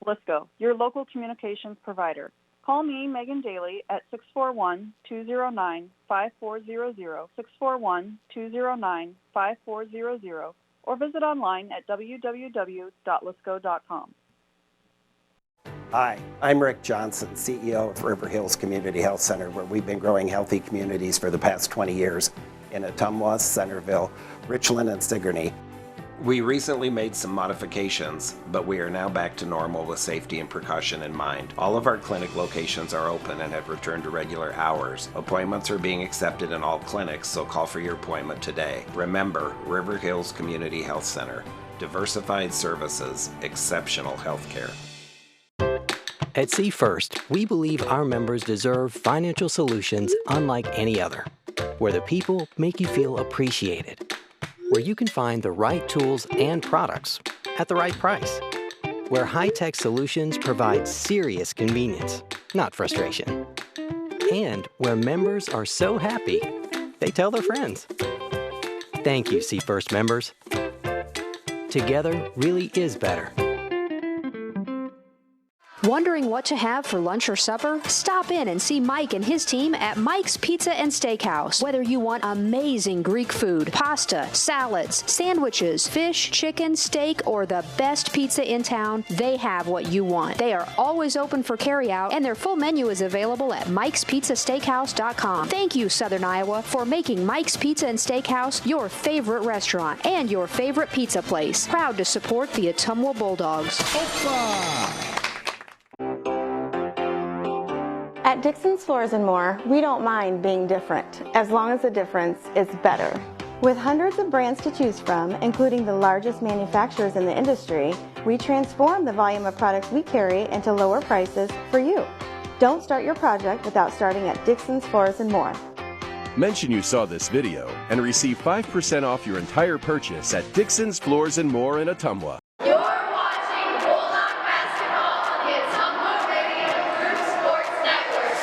LISCO, your local communications provider. Call me, Megan Daly, at 641-209-5400, 641-209-5400, or visit online at www.lisco.com. Hi, I'm Rick Johnson, CEO of River Hills Community Health Center, where we've been growing healthy communities for the past 20 years in Ottumwa, Centerville, Richland, and Sigourney. We recently made some modifications, but we are now back to normal with safety and precaution in mind. All of our clinic locations are open and have returned to regular hours. Appointments are being accepted in all clinics, so call for your appointment today. Remember, River Hills Community Health Center. Diversified services, exceptional health care. At See First, we believe our members deserve financial solutions unlike any other, where the people make you feel appreciated, where you can find the right tools and products at the right price, where high-tech solutions provide serious convenience, not frustration, and where members are so happy they tell their friends. Thank you, See First members. Together really is better. Wondering what to have for lunch or supper? Stop in and see Mike and his team at Mike's Pizza and Steakhouse. Whether you want amazing Greek food, pasta, salads, sandwiches, fish, chicken, steak, or the best pizza in town, they have what you want. They are always open for carryout, and their full menu is available at mikespizzasteakhouse.com. Thank you, Southern Iowa, for making Mike's Pizza and Steakhouse your favorite restaurant and your favorite pizza place. Proud to support the Ottumwa Bulldogs. Opa! At Dixon's Floors & More, we don't mind being different, as long as the difference is better. With hundreds of brands to choose from, including the largest manufacturers in the industry, we transform the volume of products we carry into lower prices for you. Don't start your project without starting at Dixon's Floors & More. Mention you saw this video and receive 5% off your entire purchase at Dixon's Floors & More in Ottumwa. You're watching Bulldog Basketball on the Ottumwa Radio Group Sports Network.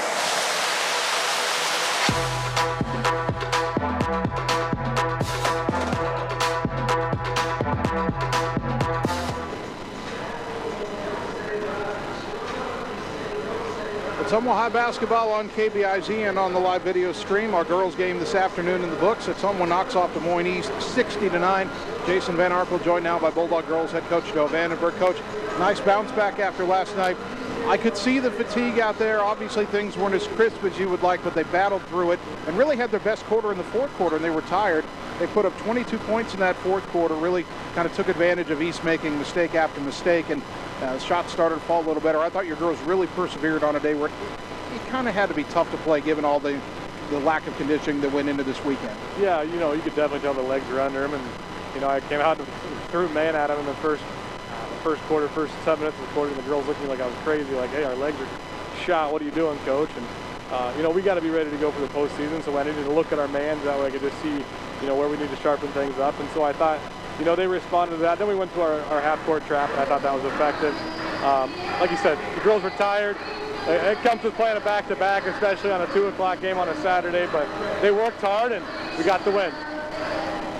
Ottumwa High Basketball on KBIZ and on the live video stream. Our girls game this afternoon in the books. Ottumwa knocks off Des Moines East 60-9. Jason Van Arkel joined now by Bulldog girls head coach Joe Vandenberg. Coach, nice bounce back after last night. I could see the fatigue out there. Obviously things weren't as crisp as you would like, but they battled through it and really had their best quarter in the fourth quarter, and they were tired. They put up 22 points in that fourth quarter, really kind of took advantage of East making mistake after mistake, and shots started to fall a little better. I thought your girls really persevered on a day where it kind of had to be tough to play given all the lack of conditioning that went into this weekend. Yeah, you know, you could definitely tell the legs were under him, and, you know, I came out and threw man at him in the first quarter, first 7 minutes of the quarter, and the girls looked at me like I was crazy, like, hey, our legs are shot, what are you doing, coach? And, you know, we got to be ready to go for the postseason, so I needed to look at our mans, that way I could just see, you know, where we need to sharpen things up. And so I thought, you know, they responded to that. Then we went to our half-court trap, and I thought that was effective. Like you said, the girls were tired. It comes with playing a back-to-back, especially on a 2 o'clock game on a Saturday, but they worked hard, and we got the win.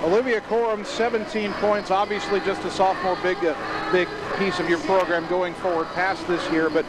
Olivia Coram, 17 points, obviously just a sophomore, big piece of your program going forward past this year, but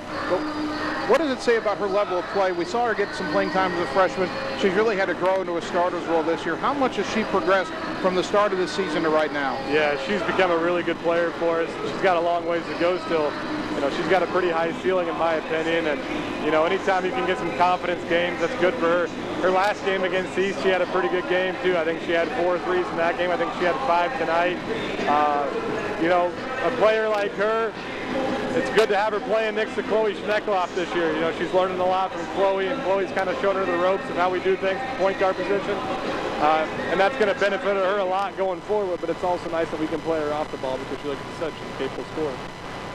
what does it say about her level of play? We saw her get some playing time as a freshman. She's really had to grow into a starter's role this year. How much has she progressed from the start of the season to right now? Yeah, she's become a really good player for us. She's got a long ways to go still. You know, she's got a pretty high ceiling in my opinion, and, you know, anytime you can get some confidence games, that's good for her. Her last game against East, she had a pretty good game too. I think she had 4 threes in that game. I think she had 5 tonight. You know, a player like her, it's good to have her playing next to Chloe Schneckloff this year. You know, she's learning a lot from Chloe, and Chloe's kind of showing her the ropes of how we do things, point guard position. And that's going to benefit her a lot going forward, but it's also nice that we can play her off the ball because, like you said, she's capable of scoring.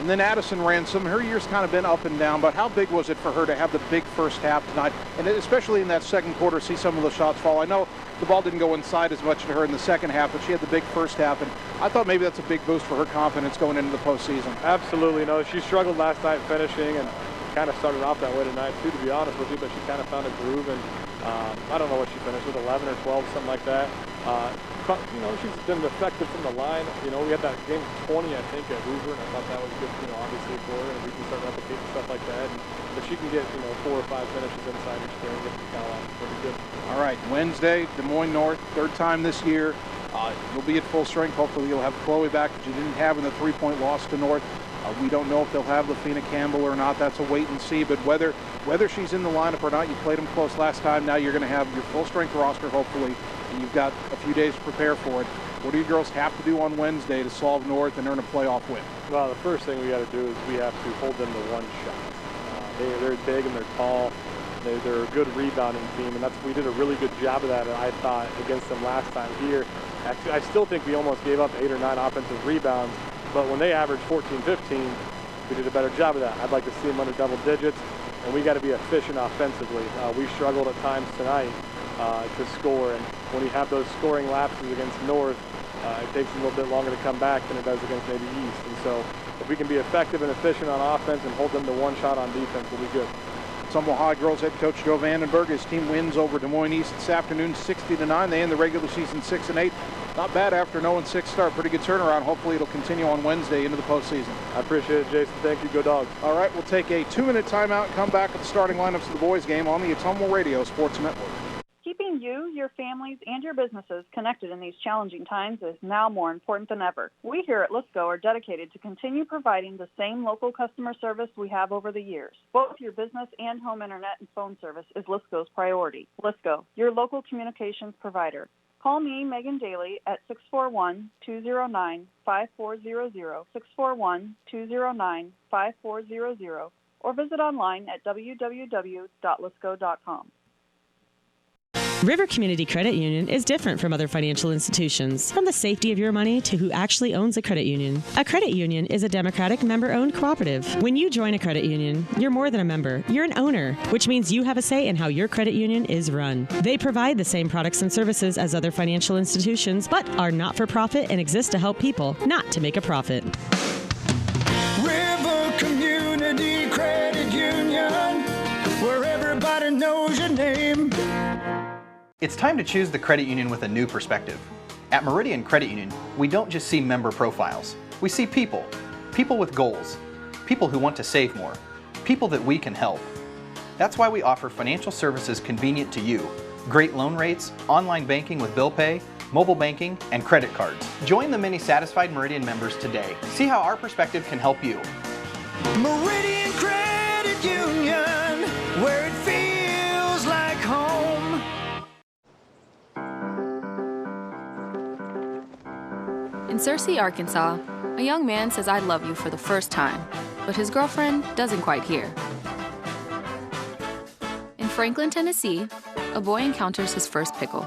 And then Addison Ransom, her year's kind of been up and down, but how big was it for her to have the big first half tonight, and especially in that second quarter, see some of the shots fall? I know the ball didn't go inside as much to her in the second half, but she had the big first half, and I thought maybe that's a big boost for her confidence going into the postseason. Absolutely. No, she struggled last night finishing, and kind of started off that way tonight too, to be honest with you, but she kind of found a groove, and I don't know what she finished with, 11 or 12, something like that. she's been effective from the line. We had that game 20, I think, at Hoover, and I thought that was good, obviously for her, and we can start replicating stuff like that. And if she can get, 4 or 5 finishes inside her string, get the foul line, pretty good. All right, Wednesday, Des Moines North, third time this year. You'll be at full strength. Hopefully you'll have Chloe back that you didn't have in the 3-point loss to North. We don't know if they'll have Lafina Campbell or not. That's a wait and see. But whether she's in the lineup or not, you played them close last time. Now you're going to have your full strength roster, hopefully, and you've got a few days to prepare for it. What do you girls have to do on Wednesday to solve North and earn a playoff win? Well, the first thing we got to do is we have to hold them to one shot. They're big and they're tall. They're a good rebounding team, and we did a really good job of that, I thought, against them last time here. Actually, I still think we almost gave up 8 or 9 offensive rebounds, but when they averaged 14, 15, we did a better job of that. I'd like to see them under double digits, and we got to be efficient offensively. We struggled at times tonight to score, and when you have those scoring lapses against North, it takes a little bit longer to come back than it does against maybe East. And so if we can be effective and efficient on offense and hold them to one shot on defense, we'll be good. Ottumwa High girls head coach Joe Vandenberg, his team wins over Des Moines East this afternoon, 60-9. They end the regular season 6-8. Not bad after an 0-6 start. Pretty good turnaround. Hopefully it'll continue on Wednesday into the postseason. I appreciate it, Jason. Thank you. Go Dogs. All right, we'll take a 2-minute timeout and come back with the starting lineups of the boys game on the Ottumwa Radio Sports Network. Keeping you, your families, and your businesses connected in these challenging times is now more important than ever. We here at Lisco are dedicated to continue providing the same local customer service we have over the years. Both your business and home internet and phone service is Lisco's priority. Lisco, your local communications provider. Call me, Megan Daly, at 641-209-5400, 641-209-5400, or visit online at www.lisco.com. River Community Credit Union is different from other financial institutions. From the safety of your money to who actually owns a credit union. A credit union is a democratic member-owned cooperative. When you join a credit union, you're more than a member. You're an owner, which means you have a say in how your credit union is run. They provide the same products and services as other financial institutions, but are not-for-profit and exist to help people, not to make a profit. River Community Credit Union, where everybody knows your name. It's time to choose the credit union with a new perspective. At Meridian Credit Union, we don't just see member profiles. We see people. People with goals. People who want to save more. People that we can help. That's why we offer financial services convenient to you. Great loan rates, online banking with bill pay, mobile banking, and credit cards. Join the many satisfied Meridian members today. See how our perspective can help you. Meridian Credit Union, where it feels like home. In Searcy, Arkansas, a young man says I love you for the first time, but his girlfriend doesn't quite hear. In Franklin, Tennessee, a boy encounters his first pickle.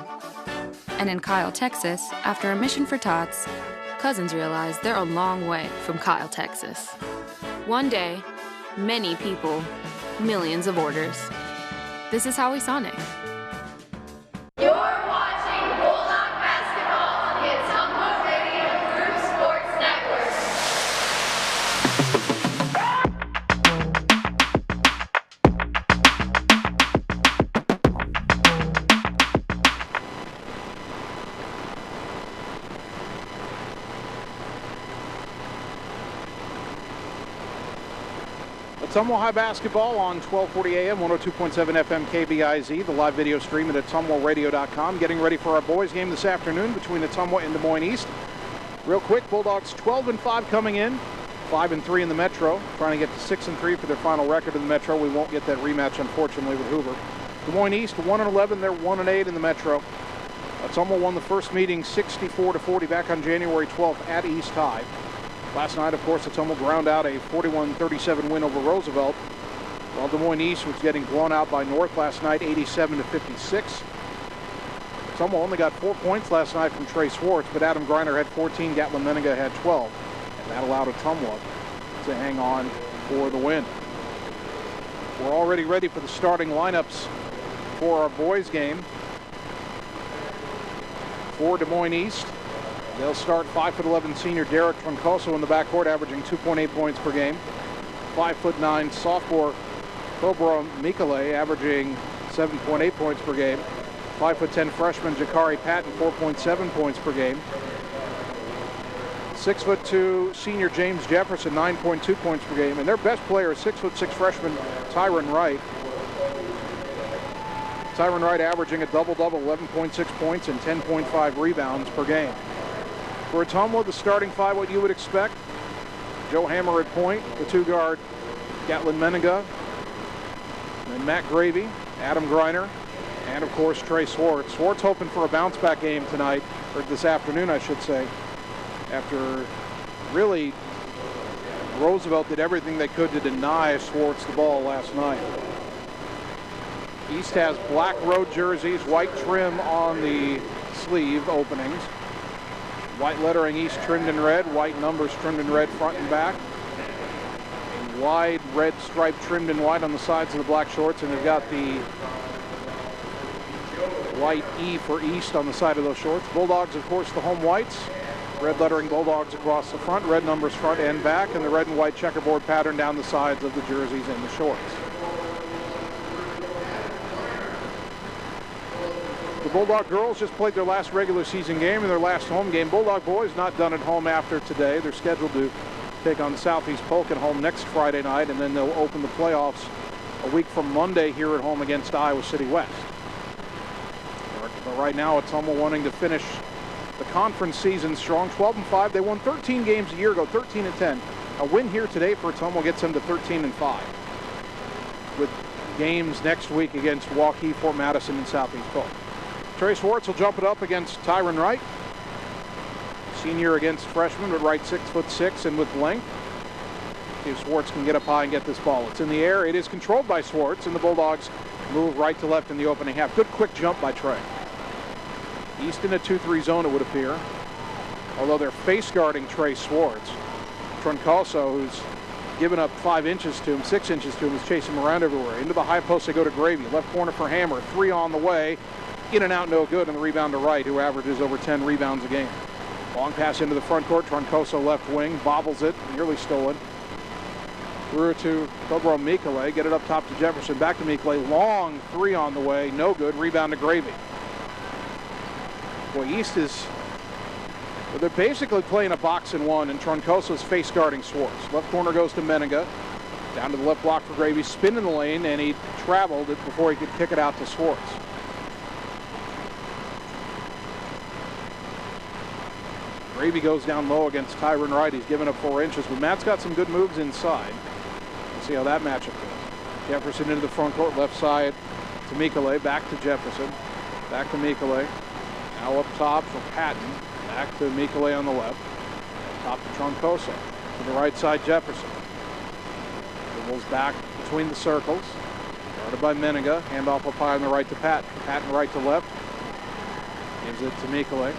And in Kyle, Texas, after a mission for tots, cousins realize they're a long way from Kyle, Texas. One day, many people, millions of orders. This is Howie Sonic. You're watching Bulldog basketball on the Ottumwa Radio Group Sports Network. Ottumwa High basketball on 1240 AM, 102.7 FM KBIZ, the live video stream at ottumwaradio.com. Getting ready for our boys game this afternoon between Ottumwa and Des Moines East. Real quick, Bulldogs 12-5 coming in, 5-3 in the Metro, trying to get to 6-3 for their final record in the Metro. We won't get that rematch, unfortunately, with Hoover. Des Moines East 1-11, they're 1-8 in the Metro. Ottumwa won the first meeting 64-40 back on January 12th at East High. Last night, of course, Ottumwa ground out a 41-37 win over Roosevelt, while Des Moines East was getting blown out by North last night, 87-56. Ottumwa only got 4 points last night from Trey Swartz, but Adam Greiner had 14, Gatlin Menninga had 12, and that allowed Ottumwa to hang on for the win. We're already ready for the starting lineups for our boys game. For Des Moines East, they'll start 5'11" senior Derek Troncoso in the backcourt, averaging 2.8 points per game. 5'9" sophomore Cobra Mikale, averaging 7.8 points per game. 5'10" freshman Jakari Patton, 4.7 points per game. 6'2" senior James Jefferson, 9.2 points per game. And their best player is 6'6" freshman Tyron Wright. Tyron Wright averaging a double-double, 11.6 points and 10.5 rebounds per game. For Ottumwa, the starting five, what you would expect. Joe Hammer at point, the two-guard Gatlin Menninga, and Matt Gravy, Adam Greiner, and of course Trey Swartz. Swartz hoping for a bounce-back game tonight, or this afternoon I should say, after really Roosevelt did everything they could to deny Swartz the ball last night. East has black road jerseys, white trim on the sleeve openings. White lettering East trimmed in red, white numbers trimmed in red front and back. A wide red stripe trimmed in white on the sides of the black shorts, and they've got the white E for East on the side of those shorts. Bulldogs, of course, the home whites. Red lettering Bulldogs across the front, red numbers front and back, and the red and white checkerboard pattern down the sides of the jerseys and the shorts. The Bulldog girls just played their last regular season game and their last home game. Bulldog boys not done at home after today. They're scheduled to take on Southeast Polk at home next Friday night, and then they'll open the playoffs a week from Monday here at home against Iowa City West. But right now, Ottumwa wanting to finish the conference season strong, 12-5. They won 13 games a year ago, 13-10. A win here today for Ottumwa gets them to 13-5. With games next week against Waukee, Fort Madison, and Southeast Polk. Trey Swartz will jump it up against Tyron Wright. Senior against freshman, but Wright 6'6" and with length. See if Swartz can get up high and get this ball. It's in the air. It is controlled by Swartz, and the Bulldogs move right to left in the opening half. Good quick jump by Trey. East in a 2-3 zone, it would appear. Although they're face guarding Trey Swartz. Troncoso, who's given up 5 inches to him, 6 inches to him, is chasing him around everywhere. Into the high post, they go to Gravy. Left corner for Hammer. 3 on the way. In and out, no good, and the rebound to Wright, who averages over 10 rebounds a game. Long pass into the front court. Troncoso left wing, bobbles it, nearly stolen. Through to Tobro Mikale, get it up top to Jefferson, back to Mikale. Long 3 on the way, no good. Rebound to Gravy. Boy, East is, well, they're basically playing a box and one, and Troncoso's face guarding Swartz. Left corner goes to Menninga. Down to the left block for Gravy, spin in the lane, and he traveled it before he could kick it out to Swartz. Gravy goes down low against Tyron Wright. He's given up 4 inches, but Matt's got some good moves inside. Let's see how that matchup goes. Jefferson into the front court, left side to Mikale, back to Jefferson, back to Mikale. Now up top for Patton, back to Mikale on the left. Top to Troncoso. To the right side, Jefferson. Dribbles back between the circles. Guarded by Menninga. Handoff up high on the right to Patton. Patton right to left. Gives it to Mikale.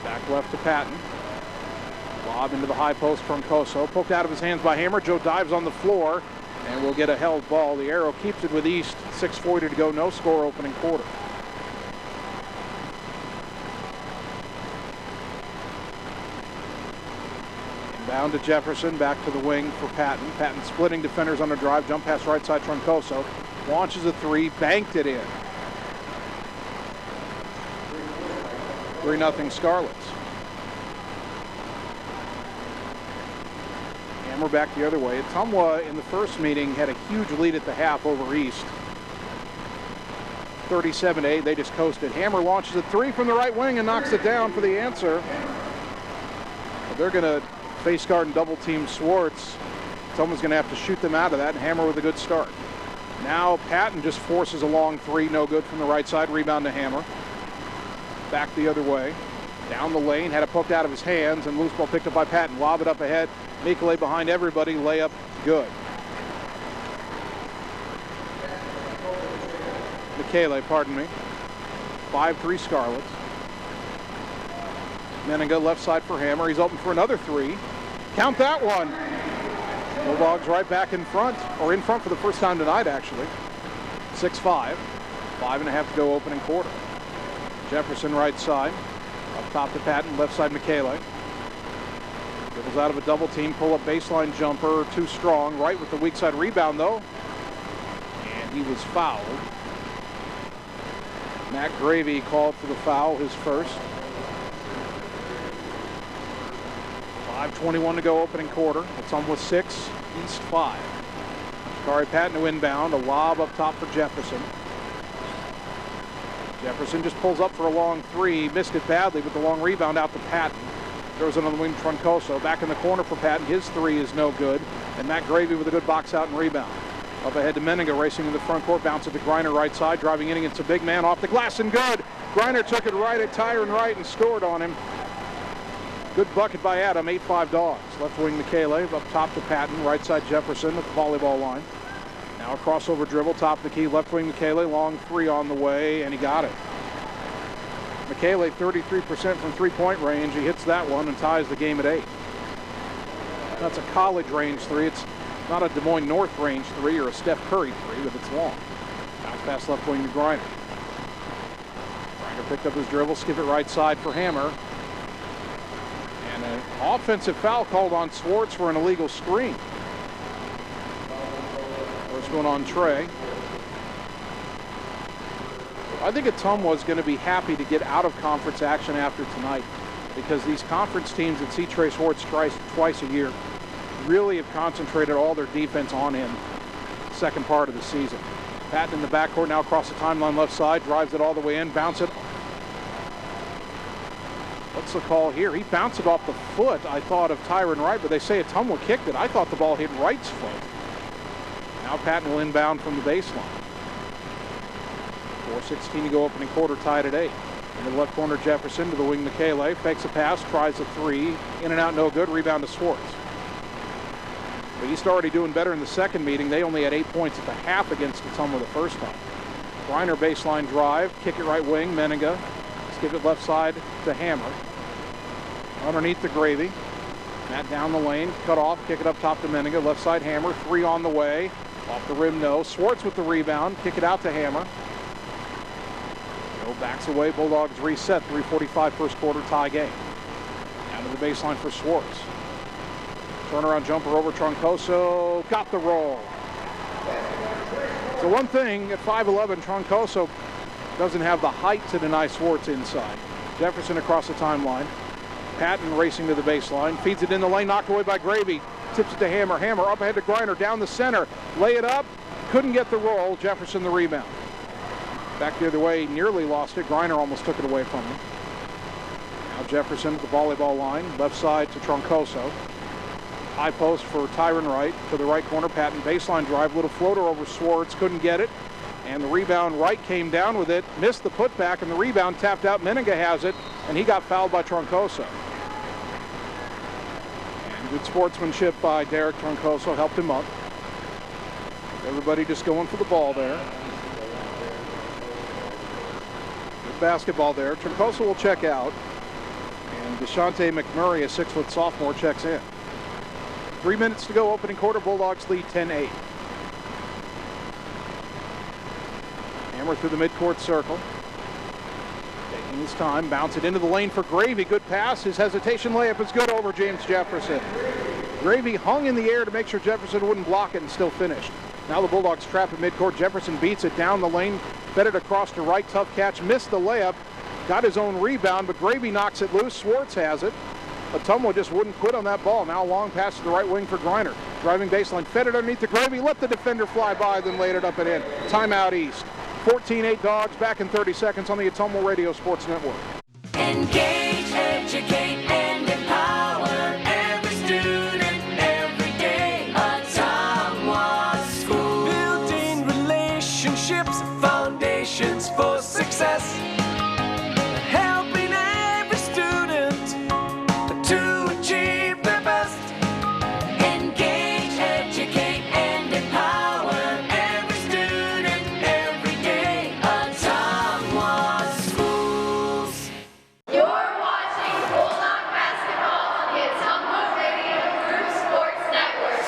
Back left to Patton. Lob into the high post from Troncoso. Poked out of his hands by Hammer. Joe dives on the floor and will get a held ball. The arrow keeps it with East. 6:40 to go. No score opening quarter. Down to Jefferson, back to the wing for Patton. Patton splitting defenders on a drive, jump pass right side Troncoso. Launches a 3, banked it in. 3-0 Scarlets. Hammer back the other way. Ottumwa in the first meeting had a huge lead at the half over East. 37-8, they just coasted. Hammer launches a 3 from the right wing and knocks it down for the answer. But they're going to face guard and double team Swartz. Someone's going to have to shoot them out of that, and Hammer with a good start. Now Patton just forces a long 3, no good from the right side. Rebound to Hammer. Back the other way. Down the lane, had it poked out of his hands, and loose ball picked up by Patton. Lob it up ahead. Mikale behind everybody. Layup good. Mikale, pardon me. 5-3 Scarlets. Menninga left side for Hammer. He's open for another 3. Count that one. Bulldogs right back in front, or in front for the first time tonight, actually. 6-5. 5.5 to go opening quarter. Jefferson right side. Up top to Patton, left side Mikale. Dribbles out of a double team, pull up baseline jumper, too strong. Right with the weak side rebound though. And he was fouled. Matt Gravy called for the foul, his first. 5:21 to go, opening quarter. Ottumwa 6, East 5. Shakari Patton to inbound, a lob up top for Jefferson. Jefferson just pulls up for a long three, missed it badly, but the long rebound out to Patton. Throws it on the wing to Troncoso. Back in the corner for Patton, his three is no good. And Matt Gravy with a good box out and rebound. Up ahead to Meninga, racing in the front court, bounce it to Greiner right side, driving in against a big man off the glass and good. Greiner took it right at Tyron Wright and scored on him. Good bucket by Adam, 8-5 Dogs. Left wing Michele, up top to Patton, right side Jefferson at the volleyball line. Now a crossover dribble, top of the key, left wing Michele, long three on the way, and he got it. Michele, 33% from three-point range. He hits that one and ties the game at 8. That's a college range three. It's not a Des Moines North range three or a Steph Curry three, but it's long. Bounce pass left wing to Greiner. Greiner picked up his dribble, skip it right side for Hammer. And an offensive foul called on Swartz for an illegal screen. First one on Trey. I think Ottumwa is going to be happy to get out of conference action after tonight, because these conference teams that see Trey Swartz twice a year really have concentrated all their defense on him second part of the season. Patton in the backcourt now across the timeline left side, drives it all the way in, bounce it. What's the call here? He bounced it off the foot, I thought, of Tyron Wright, but they say Ottumwa kicked it. I thought the ball hit Wright's foot. Now Patton will inbound from the baseline. 4:16 to go, opening quarter, tied at 8. In the left corner, Jefferson to the wing, Michele. Fakes a pass, tries a three. In and out, no good. Rebound to Swartz. But East already doing better in the second meeting. They only had 8 points at the half against Ottumwa the first time. Greiner baseline drive, kick it right wing, Meninga. Skip it left side to Hammer. Underneath the Gravy. Matt down the lane, cut off, kick it up top to Meninga. Left side Hammer, three on the way. Off the rim, no. Swartz with the rebound, kick it out to Hammer. Backs away, Bulldogs reset, 3:45 first quarter, tie game. Down to the baseline for Swartz. Turnaround jumper over Troncoso, got the roll. So one thing, at 5'11", Troncoso doesn't have the height to deny Swartz inside. Jefferson across the timeline. Patton racing to the baseline, feeds it in the lane, knocked away by Gravy. Tips it to Hammer, Hammer up ahead to Greiner, down the center. Lay it up, couldn't get the roll, Jefferson the rebound. Back the other way, nearly lost it. Greiner almost took it away from him. Now Jefferson at the volleyball line, left side to Troncoso. High post for Tyron Wright, to the right corner, Patton baseline drive, little floater over Swartz, couldn't get it. And the rebound, Wright came down with it, missed the putback, and the rebound tapped out. Meninga has it, and he got fouled by Troncoso. And good sportsmanship by Derek Troncoso, helped him up. Everybody just going for the ball there. Basketball there. Troncoso will check out, and Deshante McMurray, a 6-foot sophomore, checks in. 3 minutes to go, opening quarter. Bulldogs lead 10-8. Hammer through the midcourt circle, taking his time, bounce it into the lane for Gravy. Good pass. His hesitation layup is good over James Jefferson. Gravy hung in the air to make sure Jefferson wouldn't block it and still finished. Now the Bulldogs trap at midcourt. Jefferson beats it down the lane, fed it across to Wright, tough catch, missed the layup, got his own rebound, but Gravy knocks it loose. Swartz has it. Ottumwa just wouldn't quit on that ball. Now long pass to the right wing for Greiner. Driving baseline, fed it underneath the Gravy, let the defender fly by, then laid it up and in. Timeout East. 14-8 Dogs, back in 30 seconds on the Ottumwa Radio Sports Network. Engage, educate, and empower every student every day. Ottumwa School. Building relationships, foundations for success. Helping every student to achieve their best. Engage, educate, and empower every student every day. Ottumwa Schools. You're watching Bulldog basketball on the Ottumwa Radio Group Sports Network.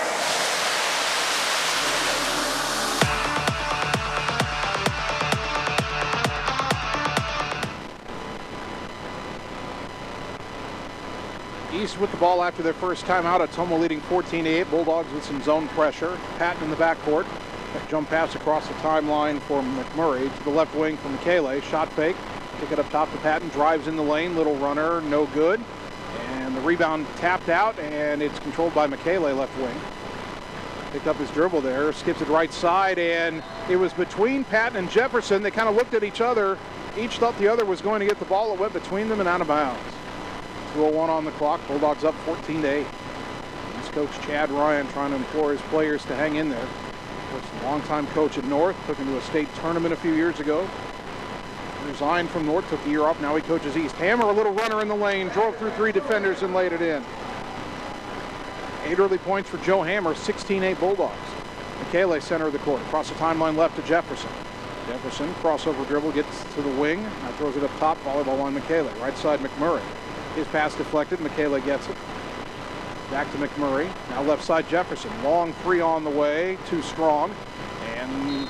East with the ball after their first timeout. Ottumwa leading 14-8. Bulldogs with some zone pressure. Patton in the backcourt. That jump pass across the timeline for McMurray to the left wing for Michele. Shot fake. Kick it up top to Patton. Drives in the lane. Little runner. No good. And the rebound tapped out, and it's controlled by Michele, left wing. Picked up his dribble there. Skips it right side, and it was between Patton and Jefferson. They kind of looked at each other. Each thought the other was going to get the ball. It went between them and out of bounds. 2:01 on the clock. Bulldogs up 14-8. He's Coach Chad Ryan trying to implore his players to hang in there. Of course, a longtime coach at North. Took him to a state tournament a few years ago. Resigned from North, took a year off. Now he coaches East. Hammer, a little runner in the lane. Drove through 3 defenders and laid it in. 8 early points for Joe Hammer. 16-8 Bulldogs. Michele, center of the court. Across the timeline left to Jefferson. Jefferson, crossover dribble, gets to the wing. Now throws it up top. Volleyball on Michele. Right side, McMurray. His pass deflected. Michele gets it. Back to McMurray. Now left side, Jefferson. Long 3 on the way. Too strong. And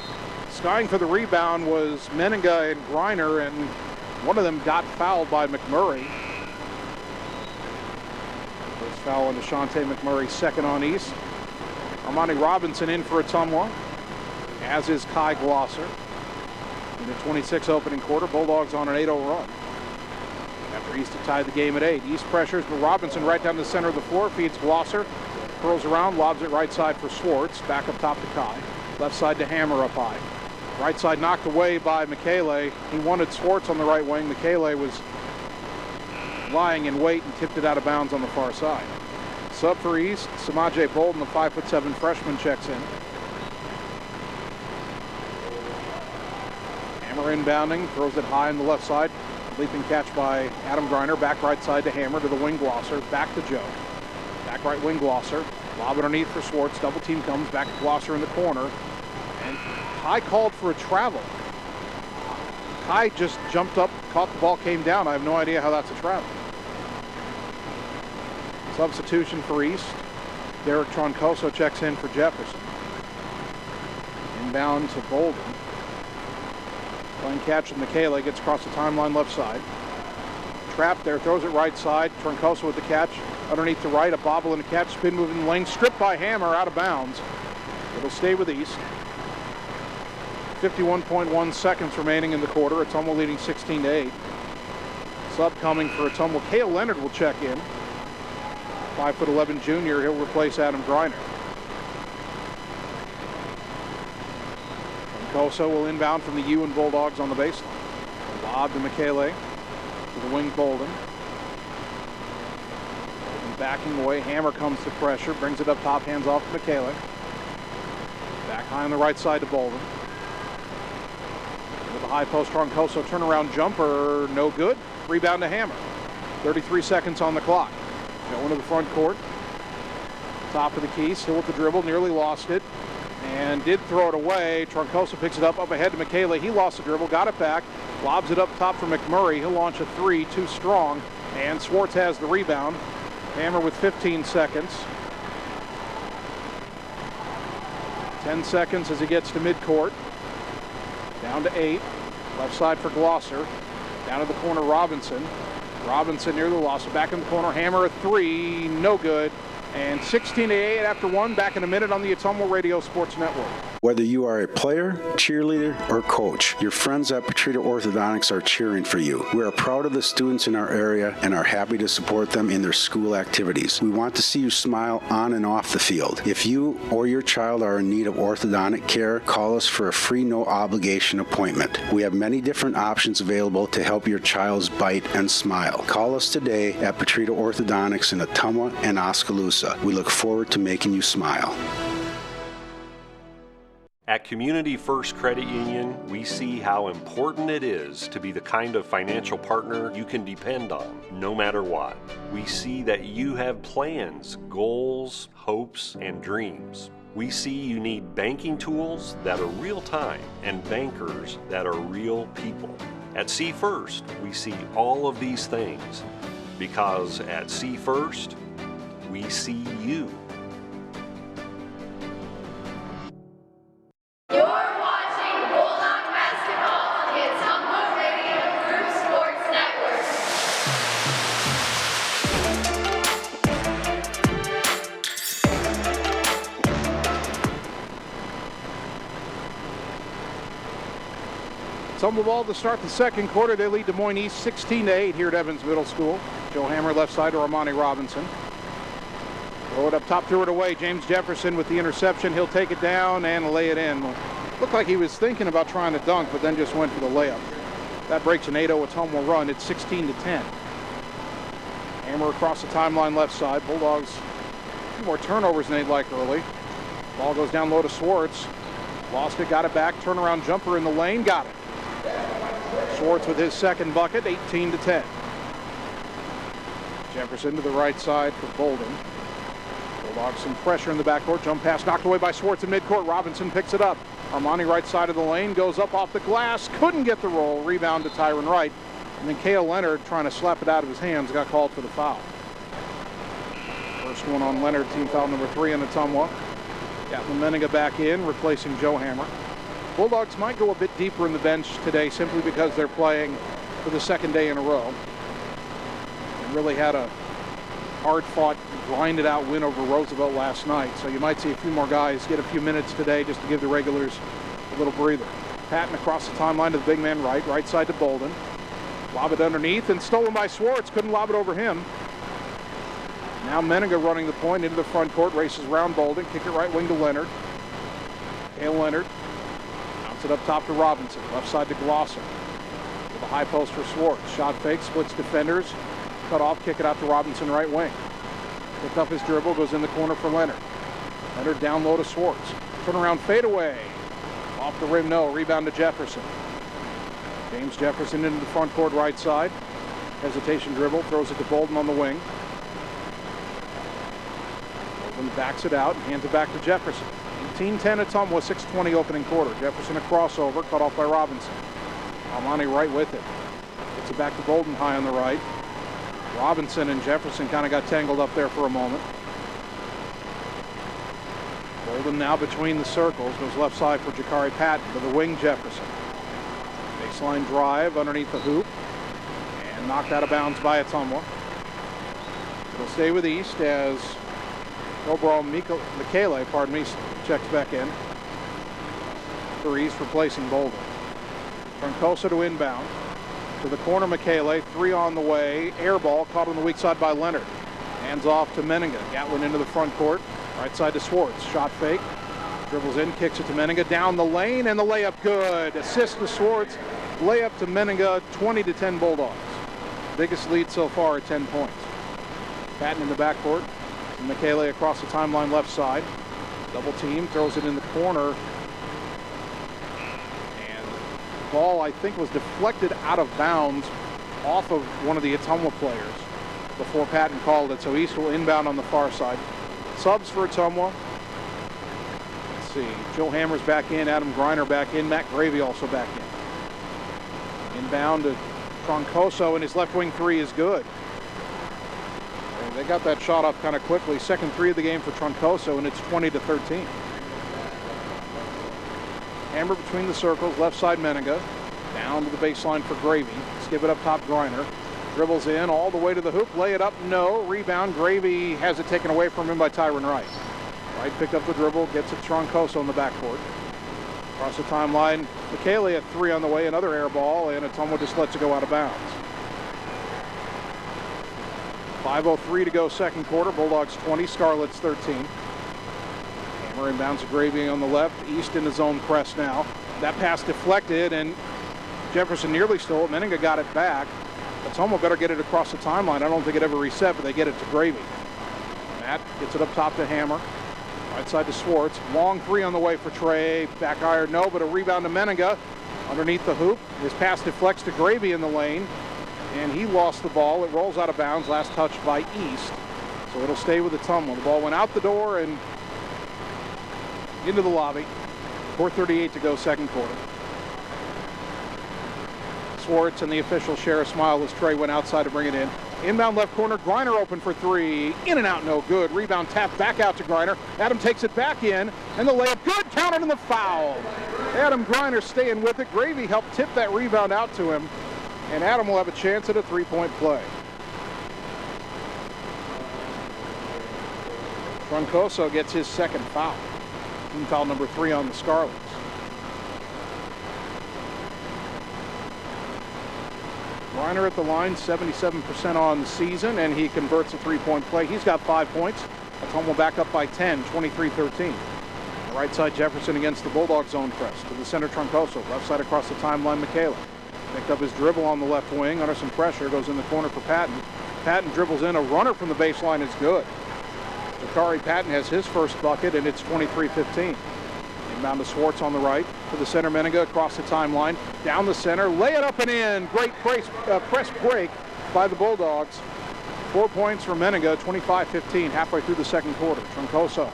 skying for the rebound was Meninga and Greiner, and one of them got fouled by McMurray. First foul on Deshante McMurray, second on East. Armani Robinson in for Ottumwa, as is Kai Glosser. In the 26 opening quarter, Bulldogs on an 8-0 run. After East had tied the game at 8. East pressures, but Robinson right down the center of the floor, feeds Glosser. Curls around, lobs it right side for Swartz. Back up top to Kai. Left side to Hammer up high. Right side knocked away by Michele. He wanted Swartz on the right wing. Michele was lying in wait and tipped it out of bounds on the far side. Sub for East, Samaje Bolden, the 5'7" freshman, checks in. Hammer inbounding, throws it high on the left side. Leaping catch by Adam Greiner. Back right side to Hammer, to the wing Glosser. Back to Joe. Back right wing Glosser. Lob underneath for Swartz. Double team comes. Back to Glosser in the corner. And Kai called for a travel. Kai just jumped up, caught the ball, came down. I have no idea how that's a travel. Substitution for East. Derek Troncoso checks in for Jefferson. Inbound to Bolden. Playing catch with Michele, gets across the timeline left side. Trapped there, throws it right side. Troncoso with the catch. Underneath the right, a bobble and a catch. Spin move in the lane. Stripped by Hammer, out of bounds. It'll stay with East. 51.1 seconds remaining in the quarter. Ottumwa leading 16-8. Sub coming for Ottumwa. Cale Leonard will check in. 5'11" junior. He'll replace Adam Greiner. Troncoso will inbound from the U and Bulldogs on the baseline. Lob to Michele. To the wing Bolden. Backing away. Hammer comes to pressure. Brings it up top. Hands off to Michele. Back high on the right side to Bolden. With the high post, Troncoso turnaround jumper, no good. Rebound to Hammer. 33 seconds on the clock. Going to the front court. Top of the key, still with the dribble, nearly lost it. And did throw it away. Troncoso picks it up ahead to Michele. He lost the dribble, got it back. Lobs it up top for McMurray. He'll launch a 3, too strong. And Swartz has the rebound. Hammer with 15 seconds. 10 seconds as he gets to midcourt. Down to 8. Left side for Glosser. Down to the corner, Robinson. Robinson near the loss. Back in the corner, Hammer a 3. No good. And 16-8 after 1. Back in a minute on the Ottumwa Radio Sports Network. Whether you are a player, cheerleader, or coach, your friends at Petrita Orthodontics are cheering for you. We are proud of the students in our area and are happy to support them in their school activities. We want to see you smile on and off the field. If you or your child are in need of orthodontic care, call us for a free, no-obligation appointment. We have many different options available to help your child's bite and smile. Call us today at Petrita Orthodontics in Ottumwa and Oskaloosa. We look forward to making you smile. At Community First Credit Union, we see how important it is to be the kind of financial partner you can depend on, no matter what. We see that you have plans, goals, hopes, and dreams. We see you need banking tools that are real-time and bankers that are real people. At See First, we see all of these things because at See First, we see you. You're watching Bulldog basketball on the Ottumwa Radio Group Sports Network. Tumble ball to start the second quarter. They lead Des Moines East 16-8 here at Evans Middle School. Joe Hammer left side to Armani Robinson. Throw it up top, threw it away. James Jefferson with the interception. He'll take it down and lay it in. Looked like he was thinking about trying to dunk, but then just went for the layup. That breaks an 8-0 Ottumwa run. It's 16-10. Hammer across the timeline left side. Bulldogs, a few more turnovers than they'd like early. Ball goes down low to Swartz. Lost it, got it back. Turnaround jumper in the lane, got it. Swartz with his second bucket, 18-10. Jefferson to the right side for Bolden. Bulldogs some pressure in the backcourt. Jump pass knocked away by Swartz in midcourt. Robinson picks it up. Armani right side of the lane, goes up off the glass, couldn't get the roll. Rebound to Tyron Wright. And then Cale Leonard, trying to slap it out of his hands, got called for the foul. First one on Leonard, team foul number 3 on Ottumwa. Gatlin Menninga back in, replacing Joe Hammer. Bulldogs might go a bit deeper in the bench today simply because they're playing for the second day in a row. They really had a hard-fought, grinded-out win over Roosevelt last night, so you might see a few more guys get a few minutes today just to give the regulars a little breather. Patton across the timeline to the big man right side to Bolden. Lob it underneath and stolen by Swartz. Couldn't lob it over him. Now Menninga running the point into the front court, races around Bolden, kick it right wing to Leonard. Cale Leonard bounce it up top to Robinson, left side to Glosser. With a high post for Swartz. Shot fake, splits defenders, cut off, kick it out to Robinson right wing. Picked up his dribble, goes in the corner for Leonard. Leonard down low to Swartz. Turnaround fadeaway. Off the rim, no. Rebound to Jefferson. James Jefferson into the front court right side. Hesitation dribble, throws it to Bolden on the wing. Bolden backs it out and hands it back to Jefferson. 18-10 Ottumwa, 6:20 opening quarter. Jefferson a crossover, cut off by Robinson. Armani right with it. Gets it back to Bolden high on the right. Robinson and Jefferson kind of got tangled up there for a moment. Bolden now between the circles, goes left side for Jakari Patton to the wing Jefferson. Baseline drive underneath the hoop and knocked out of bounds by Ottumwa. It'll stay with East as Obro Michele, checks back in. For East replacing Bolden. Troncoso to inbound. To the corner, Michele, 3 on the way. Air ball caught on the weak side by Leonard. Hands off to Menninga. Gatlin into the front court. Right side to Swartz. Shot fake. Dribbles in, kicks it to Menninga. Down the lane, and the layup good. Assist to Swartz. Layup to Menninga, 20-10 Bulldogs. Biggest lead so far at 10 points. Patton in the backcourt. Michele across the timeline left side. Double team, throws it in the corner. Ball, I think, was deflected out of bounds off of one of the Ottumwa players before Patton called it. So East will inbound on the far side. Subs for Ottumwa. Let's see. Joe Hammer's back in. Adam Greiner back in. Matt Gravy also back in. Inbound to Troncoso, and his left wing 3 is good. And they got that shot off kind of quickly. Second 3 of the game for Troncoso, and it's 20-13. Hammer between the circles, left side Menninga. Down to the baseline for Gravy. Skip it up top, Greiner. Dribbles in all the way to the hoop. Lay it up, no. Rebound, Gravy has it taken away from him by Tyron Wright. Wright picked up the dribble, gets it to Troncoso in the backcourt. Across the timeline, Michele at 3 on the way, another air ball, and Ottumwa just lets it go out of bounds. 5:03 to go second quarter. Bulldogs 20, Scarlets 13. Hammer inbounds to Gravy on the left. East in the zone press now. That pass deflected, and Jefferson nearly stole it. Menninga got it back. Ottumwa better get it across the timeline. I don't think it ever reset, but they get it to Gravy. Matt gets it up top to Hammer. Right side to Swartz. Long 3 on the way for Trey. Back iron, no, but a rebound to Menninga. Underneath the hoop. His pass deflects to Gravy in the lane, and he lost the ball. It rolls out of bounds. Last touch by East. So it'll stay with Ottumwa. The ball went out the door and into the lobby. 4:38 to go second quarter. Swartz and the officials share a smile as Trey went outside to bring it in. Inbound left corner, Greiner open for 3. In and out, no good. Rebound tap back out to Greiner. Adam takes it back in, and the layup good, counted in the foul. Adam Greiner staying with it. Gravy helped tip that rebound out to him, and Adam will have a chance at a 3-point play. Troncoso gets his second foul. Team foul number 3 on the Scarlets. Greiner at the line, 77% on the season, and he converts a three-point play. He's got 5 points. Ottumwa back up by 10, 23-13. Right side, Jefferson against the Bulldogs zone press. To the center, Troncoso. Left side across the timeline, Michaela. Picked up his dribble on the left wing. Under some pressure, goes in the corner for Patton. Patton dribbles in. A runner from the baseline is good. Jakari Patton has his first bucket, and it's 23-15. Inbound to Swartz on the right. To the center, Menega across the timeline. Down the center. Lay it up and in. Great press break by the Bulldogs. 4 points for Menega, 25-15, halfway through the second quarter. Troncoso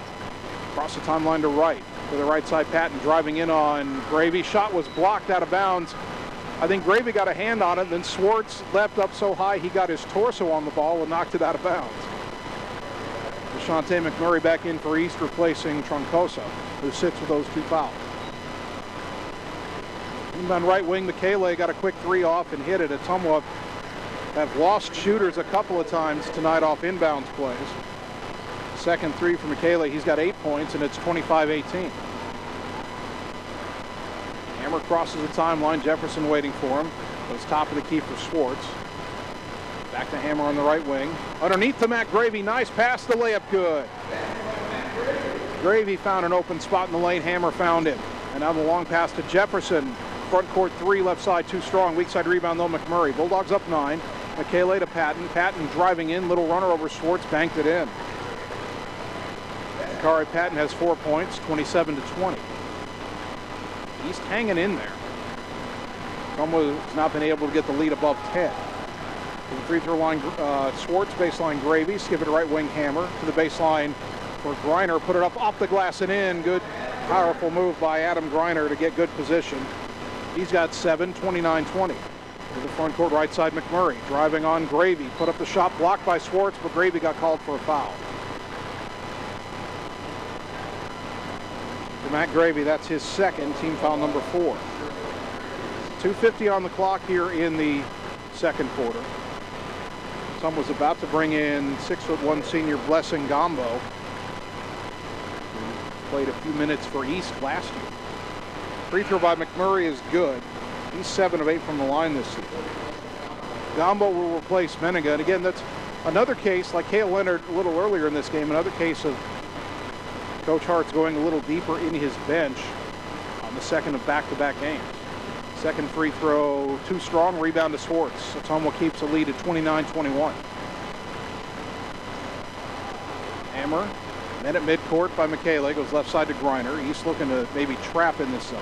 across the timeline to right. To the right side, Patton driving in on Gravy. Shot was blocked out of bounds. I think Gravy got a hand on it, then Swartz leapt up so high he got his torso on the ball and knocked it out of bounds. DeShante McMurray back in for East, replacing Troncoso, who sits with those 2 fouls. On right wing, Michele got a quick three off and hit it. Ottumwa have lost shooters a couple of times tonight off inbounds plays. Second three for Michele. He's got 8 points, and it's 25-18. Hammer crosses the timeline. Jefferson waiting for him. Goes top of the key for Swartz. Back to Hammer on the right wing. Underneath to Matt Gravy. Nice pass. The layup good. Gravy found an open spot in the lane. Hammer found it. And now the long pass to Jefferson. Front court three, left side too strong. Weak side rebound though, McMurray. Bulldogs up 9. Michele to Patton. Patton driving in. Little runner over Swartz. Banked it in. Jakari Patton has 4 points. 27-20. East hanging in there. Ottumwa has not been able to get the lead above 10. To the free throw line, Swartz, baseline Gravy. Skip it to right wing, Hammer. To the baseline for Greiner. Put it up off the glass and in. Good, powerful move by Adam Greiner to get good position. He's got 7, 29-20. To the front court, right side, McMurray. Driving on Gravy. Put up the shot, blocked by Swartz, but Gravy got called for a foul. To Matt Gravy, that's his second, team foul number 4. 2:50 on the clock here in the second quarter. Ottumwa was about to bring in 6'1" senior Blessing Gombo, who played a few minutes for East last year. Free throw by McMurray is good. He's 7 of 8 from the line this season. Gombo will replace Menega. And again, that's another case, like Cale Leonard a little earlier in this game, another case of Coach Hart's going a little deeper in his bench on the second of back-to-back games. Second free throw, too strong, rebound to Swartz. Ottumwa keeps the lead at 29-21. Hammer, then at midcourt by Michele, goes left side to Greiner. East looking to maybe trap in this zone.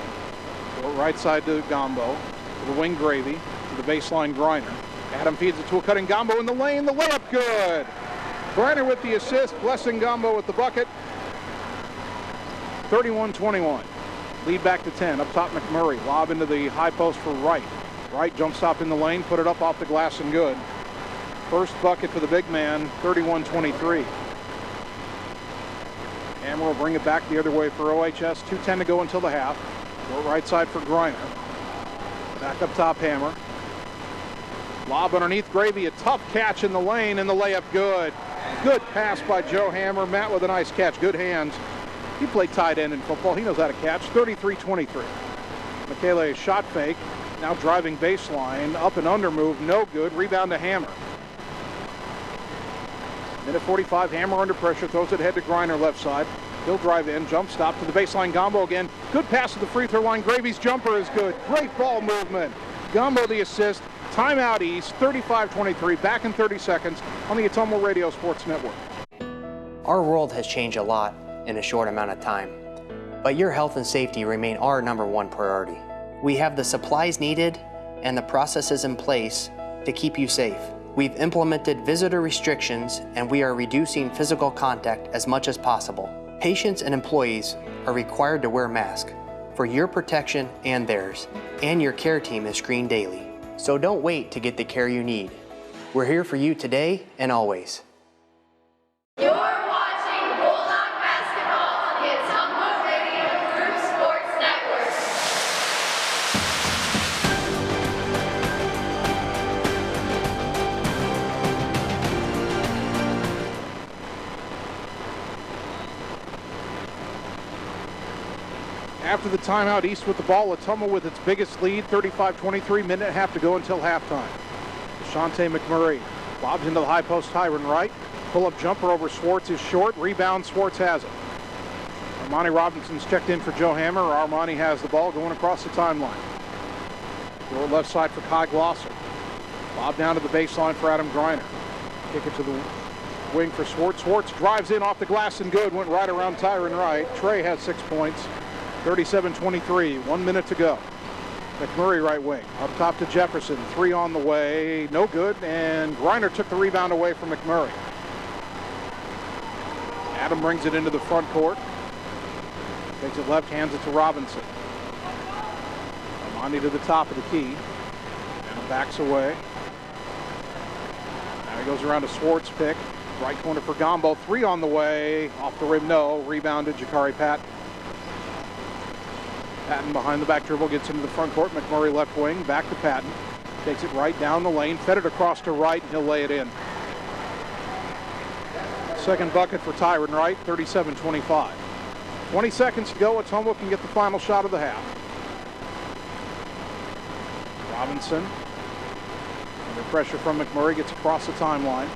Go right side to Gombo, to the wing Gravy, to the baseline Greiner. Adam feeds it to a cutting Gombo in the lane, the layup good. Greiner with the assist, Blessing Gombo with the bucket. 31-21. Lead back to 10. Up top, McMurray. Lob into the high post for Wright. Wright jump stop in the lane, put it up off the glass and good. First bucket for the big man, 31-23. Hammer will bring it back the other way for OHS. 2:10 to go until the half. Go right side for Greiner. Back up top, Hammer. Lob underneath Gravy. A tough catch in the lane, and the layup good. Good pass by Joe Hammer. Matt with a nice catch. Good hands. He played tight end in football. He knows how to catch. 33-23. Michele shot fake. Now driving baseline. Up and under move. No good. Rebound to Hammer. Minute 45. Hammer under pressure. Throws it ahead to Greiner left side. He'll drive in. Jump stop to the baseline. Gombo again. Good pass to the free throw line. Gravy's jumper is good. Great ball movement. Gombo the assist. Timeout East. 35-23. Back in 30 seconds on the Ottumwa Radio Sports Network. Our world has changed a lot in a short amount of time, but your health and safety remain our #1 priority. We have the supplies needed and the processes in place to keep you safe. We've implemented visitor restrictions and we are reducing physical contact as much as possible. Patients and employees are required to wear masks for your protection and theirs, and your care team is screened daily. So don't wait to get the care you need. We're here for you today and always. You're watching Bulldog basketball on the Ottumwa Radio Group Sports Network. After the timeout, East with the ball. Ottumwa with its biggest lead, 35-23, minute and a half to go until halftime. Shante McMurray lobs into the high post, Tyron Wright. Pull-up jumper over Swartz is short. Rebound, Swartz has it. Armani Robinson's checked in for Joe Hammer. Armani has the ball going across the timeline. Throw it left side for Kai Glosser. Lob down to the baseline for Adam Greiner. Kick it to the wing for Swartz. Swartz drives in off the glass and good. Went right around Tyron Wright. Trey has 6 points. 37-23. 1 minute to go. McMurray right wing. Up top to Jefferson. 3 on the way. No good. And Greiner took the rebound away from McMurray. Adam brings it into the front court. Takes it left, hands it to Robinson. Armani to the top of the key. And backs away. Now he goes around to Swartz pick. Right corner for Gombo. 3 on the way. Off the rim, no. Rebounded Jakari Patton. Patton behind the back dribble gets into the front court. McMurray left wing. Back to Patton. Takes it right down the lane. Fed it across to Wright, and he'll lay it in. Second bucket for Tyron Wright. 37-25. 20 seconds to go. Ottumwa can get the final shot of the half. Robinson, under pressure from McMurray, gets across the timeline.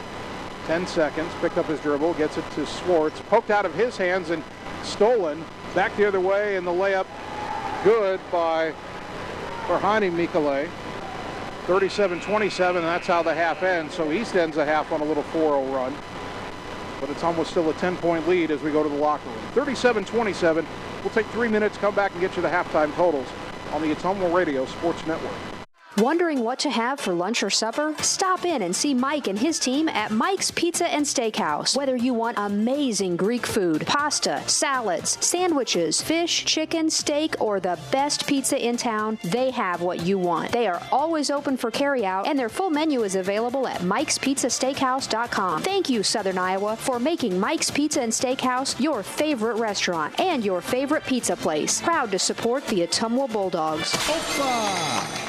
10 seconds, picked up his dribble, gets it to Swartz. Poked out of his hands and stolen. Back the other way, and the layup good by Farhani Mikale. 37-27, that's how the half ends. So East ends the half on a little 4-0 run. But Ottumwa still a 10-point lead as we go to the locker room. 37-27. We'll take 3 minutes, come back and get you the halftime totals on the Ottumwa Radio Sports Network. Wondering what to have for lunch or supper? Stop in and see Mike and his team at Mike's Pizza and Steakhouse. Whether you want amazing Greek food, pasta, salads, sandwiches, fish, chicken, steak, or the best pizza in town, they have what you want. They are always open for carryout, and their full menu is available at Mike'sPizzaSteakhouse.com. Thank you, Southern Iowa, for making Mike's Pizza and Steakhouse your favorite restaurant and your favorite pizza place. Proud to support the Ottumwa Bulldogs. Opa!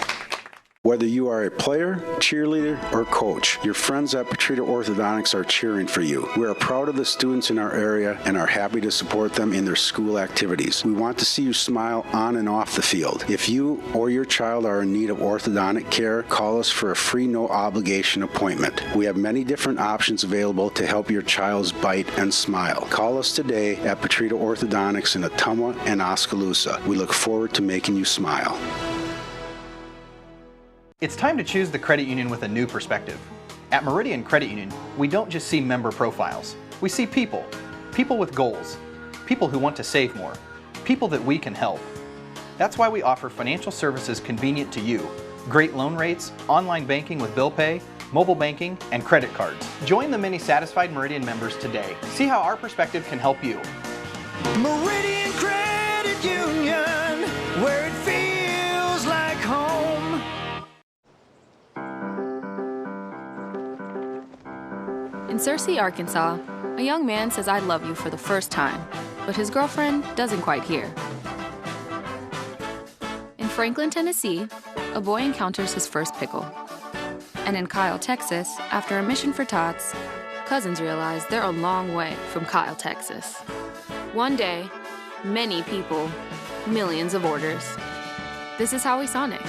Whether you are a player, cheerleader, or coach, your friends at Petrita Orthodontics are cheering for you. We are proud of the students in our area and are happy to support them in their school activities. We want to see you smile on and off the field. If you or your child are in need of orthodontic care, call us for a free no-obligation appointment. We have many different options available to help your child's bite and smile. Call us today at Petrita Orthodontics in Ottumwa and Oskaloosa. We look forward to making you smile. It's time to choose the credit union with a new perspective. At Meridian Credit Union, we don't just see member profiles. We see people. People with goals. People who want to save more. People that we can help. That's why we offer financial services convenient to you. Great loan rates, online banking with bill pay, mobile banking, and credit cards. Join the many satisfied Meridian members today. See how our perspective can help you. Meridian Credit Union, where it feels like home. In Searcy, Arkansas, a young man says I love you for the first time, but his girlfriend doesn't quite hear. In Franklin, Tennessee, a boy encounters his first pickle. And in Kyle, Texas, after a mission for tots, cousins realize they're a long way from Kyle, Texas. One day, many people, millions of orders. This is Howie Sonic.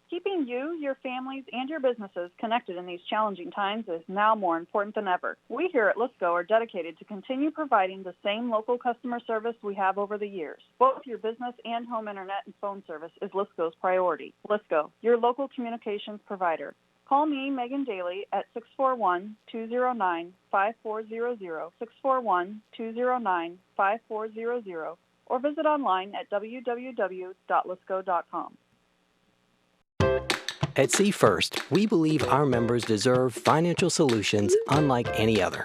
Keeping you, your families, and your businesses connected in these challenging times is now more important than ever. We here at Lisco are dedicated to continue providing the same local customer service we have over the years. Both your business and home internet and phone service is Lisco's priority. Lisco, your local communications provider. Call me, Megan Daly, at 641-209-5400, 641-209-5400, or visit online at www.lisco.com. At See First, we believe our members deserve financial solutions unlike any other,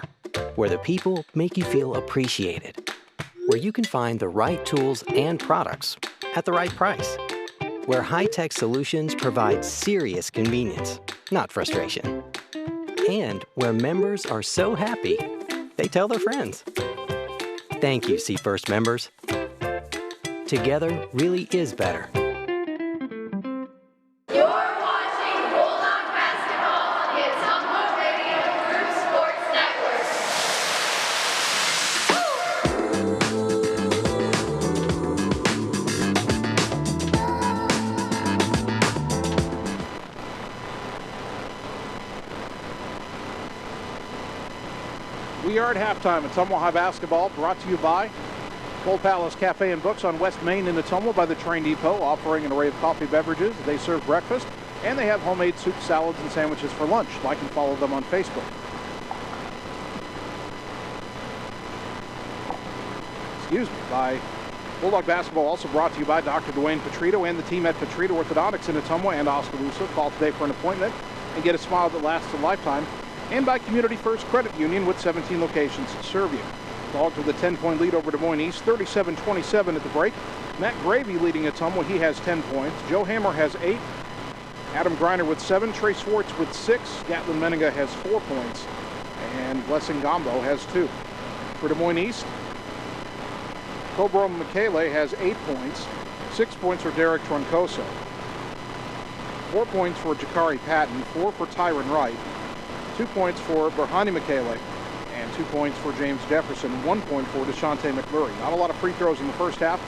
where the people make you feel appreciated, where you can find the right tools and products at the right price, where high-tech solutions provide serious convenience, not frustration, and where members are so happy they tell their friends. Thank you, See First members. Together really is better. are at halftime. Ottumwa High basketball brought to you by Gold Palace Cafe and Books on West Main in Ottumwa by the Train Depot, offering an array of coffee beverages. They serve breakfast, and they have homemade soup, salads, and sandwiches for lunch. Like and follow them on Facebook. By Bulldog basketball, also brought to you by Dr. Dwayne Petrito and the team at Petrito Orthodontics in Ottumwa and Oskaloosa. Call today for an appointment and get a smile that lasts a lifetime. And by Community First Credit Union with 17 locations to serve you. Dogs with a 10-point lead over Des Moines East, 37-27 at the break. Matt Gravy leading Ottumwa. He has 10 points. Joe Hammer has 8. Adam Greiner with 7. Trey Swartz with 6. Gatlin Menninga has 4 points. And Blessing Gombo has 2. For Des Moines East, Cobra Michele has 8 points. 6 points for Derek Troncoso. 4 points for Jakari Patton. 4 for Tyron Wright. 2 points for Berhani Michele. And 2 points for James Jefferson. 1 point for DeShante McMurray. Not a lot of free throws in the first half.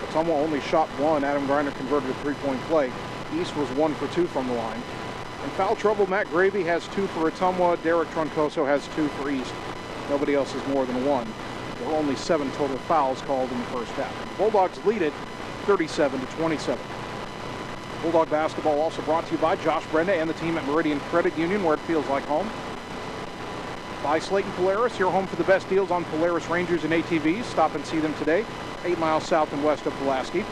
Ottumwa only shot 1. Adam Greiner converted a 3-point play. East was 1 for 2 from the line. In foul trouble, Matt Gravy has 2 for Ottumwa. Derek Troncoso has 2 for East. Nobody else has more than 1. There were only 7 total fouls called in the first half. The Bulldogs lead it 37-27. Bulldog basketball also brought to you by Josh Brenda and the team at Meridian Credit Union, where it feels like home. By Slayton Polaris, your home for the best deals on Polaris Rangers and ATVs. Stop and see them today, 8 miles south and west of Pulaski.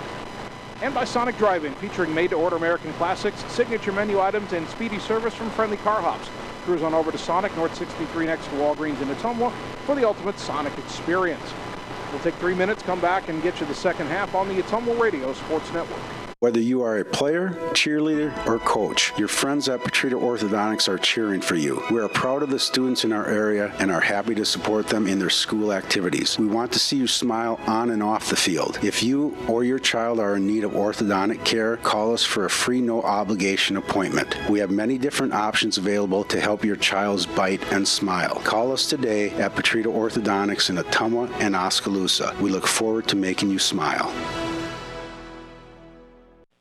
And by Sonic Drive-In, featuring made-to-order American classics, signature menu items, and speedy service from friendly car hops. Cruise on over to Sonic, North 63 next to Walgreens in Ottumwa for the ultimate Sonic experience. We'll take 3 minutes, come back, and get you the second half on the Ottumwa Radio Sports Network. Whether you are a player, cheerleader, or coach, your friends at Petrito Orthodontics are cheering for you. We are proud of the students in our area and are happy to support them in their school activities. We want to see you smile on and off the field. If you or your child are in need of orthodontic care, call us for a free no-obligation appointment. We have many different options available to help your child's bite and smile. Call us today at Petrito Orthodontics in Ottumwa and Oskaloosa. We look forward to making you smile.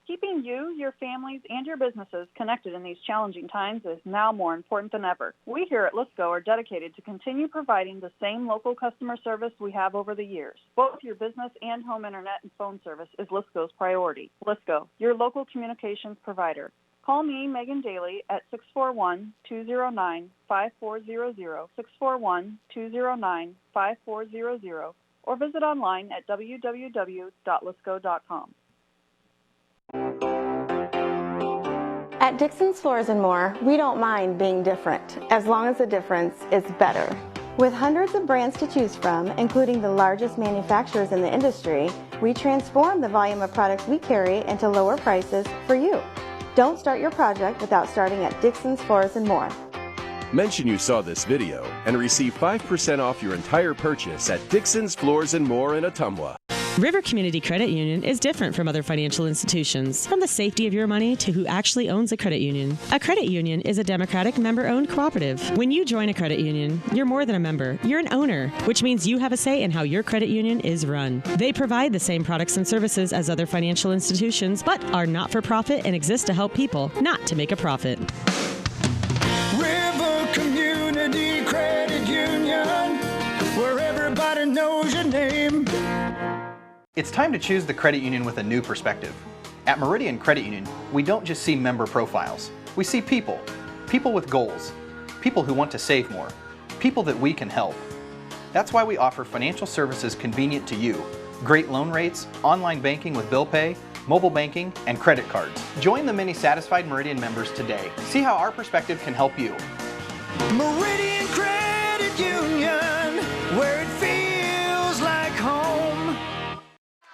Keeping you, your families, and your businesses connected in these challenging times is now more important than ever. We here at Lisco are dedicated to continue providing the same local customer service we have over the years. Both your business and home internet and phone service is Lisco's priority. Lisco, your local communications provider. Call me, Megan Daly, at 641-209-5400, 641-209-5400, or visit online at www.lisco.com. At Dixon's Floors & More, we don't mind being different, as long as the difference is better. With hundreds of brands to choose from, including the largest manufacturers in the industry, we transform the volume of products we carry into lower prices for you. Don't start your project without starting at Dixon's Floors & More. Mention you saw this video and receive 5% off your entire purchase at Dixon's Floors & More in Ottumwa. River Community Credit Union is different from other financial institutions, from the safety of your money to who actually owns a credit union. A credit union is a democratic member-owned cooperative. When you join a credit union, you're more than a member, you're an owner, which means you have a say in how your credit union is run. They provide the same products and services as other financial institutions, but are not-for-profit and exist to help people, not to make a profit. River Community Credit Union, where everybody knows your name. It's time to choose the credit union with a new perspective. At Meridian Credit Union, we don't just see member profiles. We see people. People with goals. People who want to save more. People that we can help. That's why we offer financial services convenient to you. Great loan rates, online banking with bill pay, mobile banking, and credit cards. Join the many satisfied Meridian members today. See how our perspective can help you. Meridian Credit Union, where it feels like home.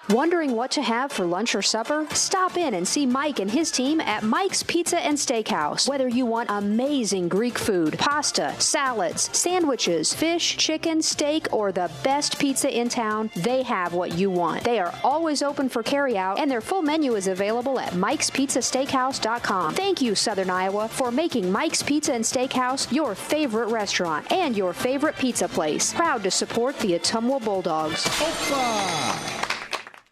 Wondering what to have for lunch or supper? Stop in and see Mike and his team at Mike's Pizza and Steakhouse. Whether you want amazing Greek food, pasta, salads, sandwiches, fish, chicken, steak, or the best pizza in town, they have what you want. They are always open for carryout, and their full menu is available at Mike'sPizzaSteakhouse.com. Thank you, Southern Iowa, for making Mike's Pizza and Steakhouse your favorite restaurant and your favorite pizza place. Proud to support the Ottumwa Bulldogs. Opa!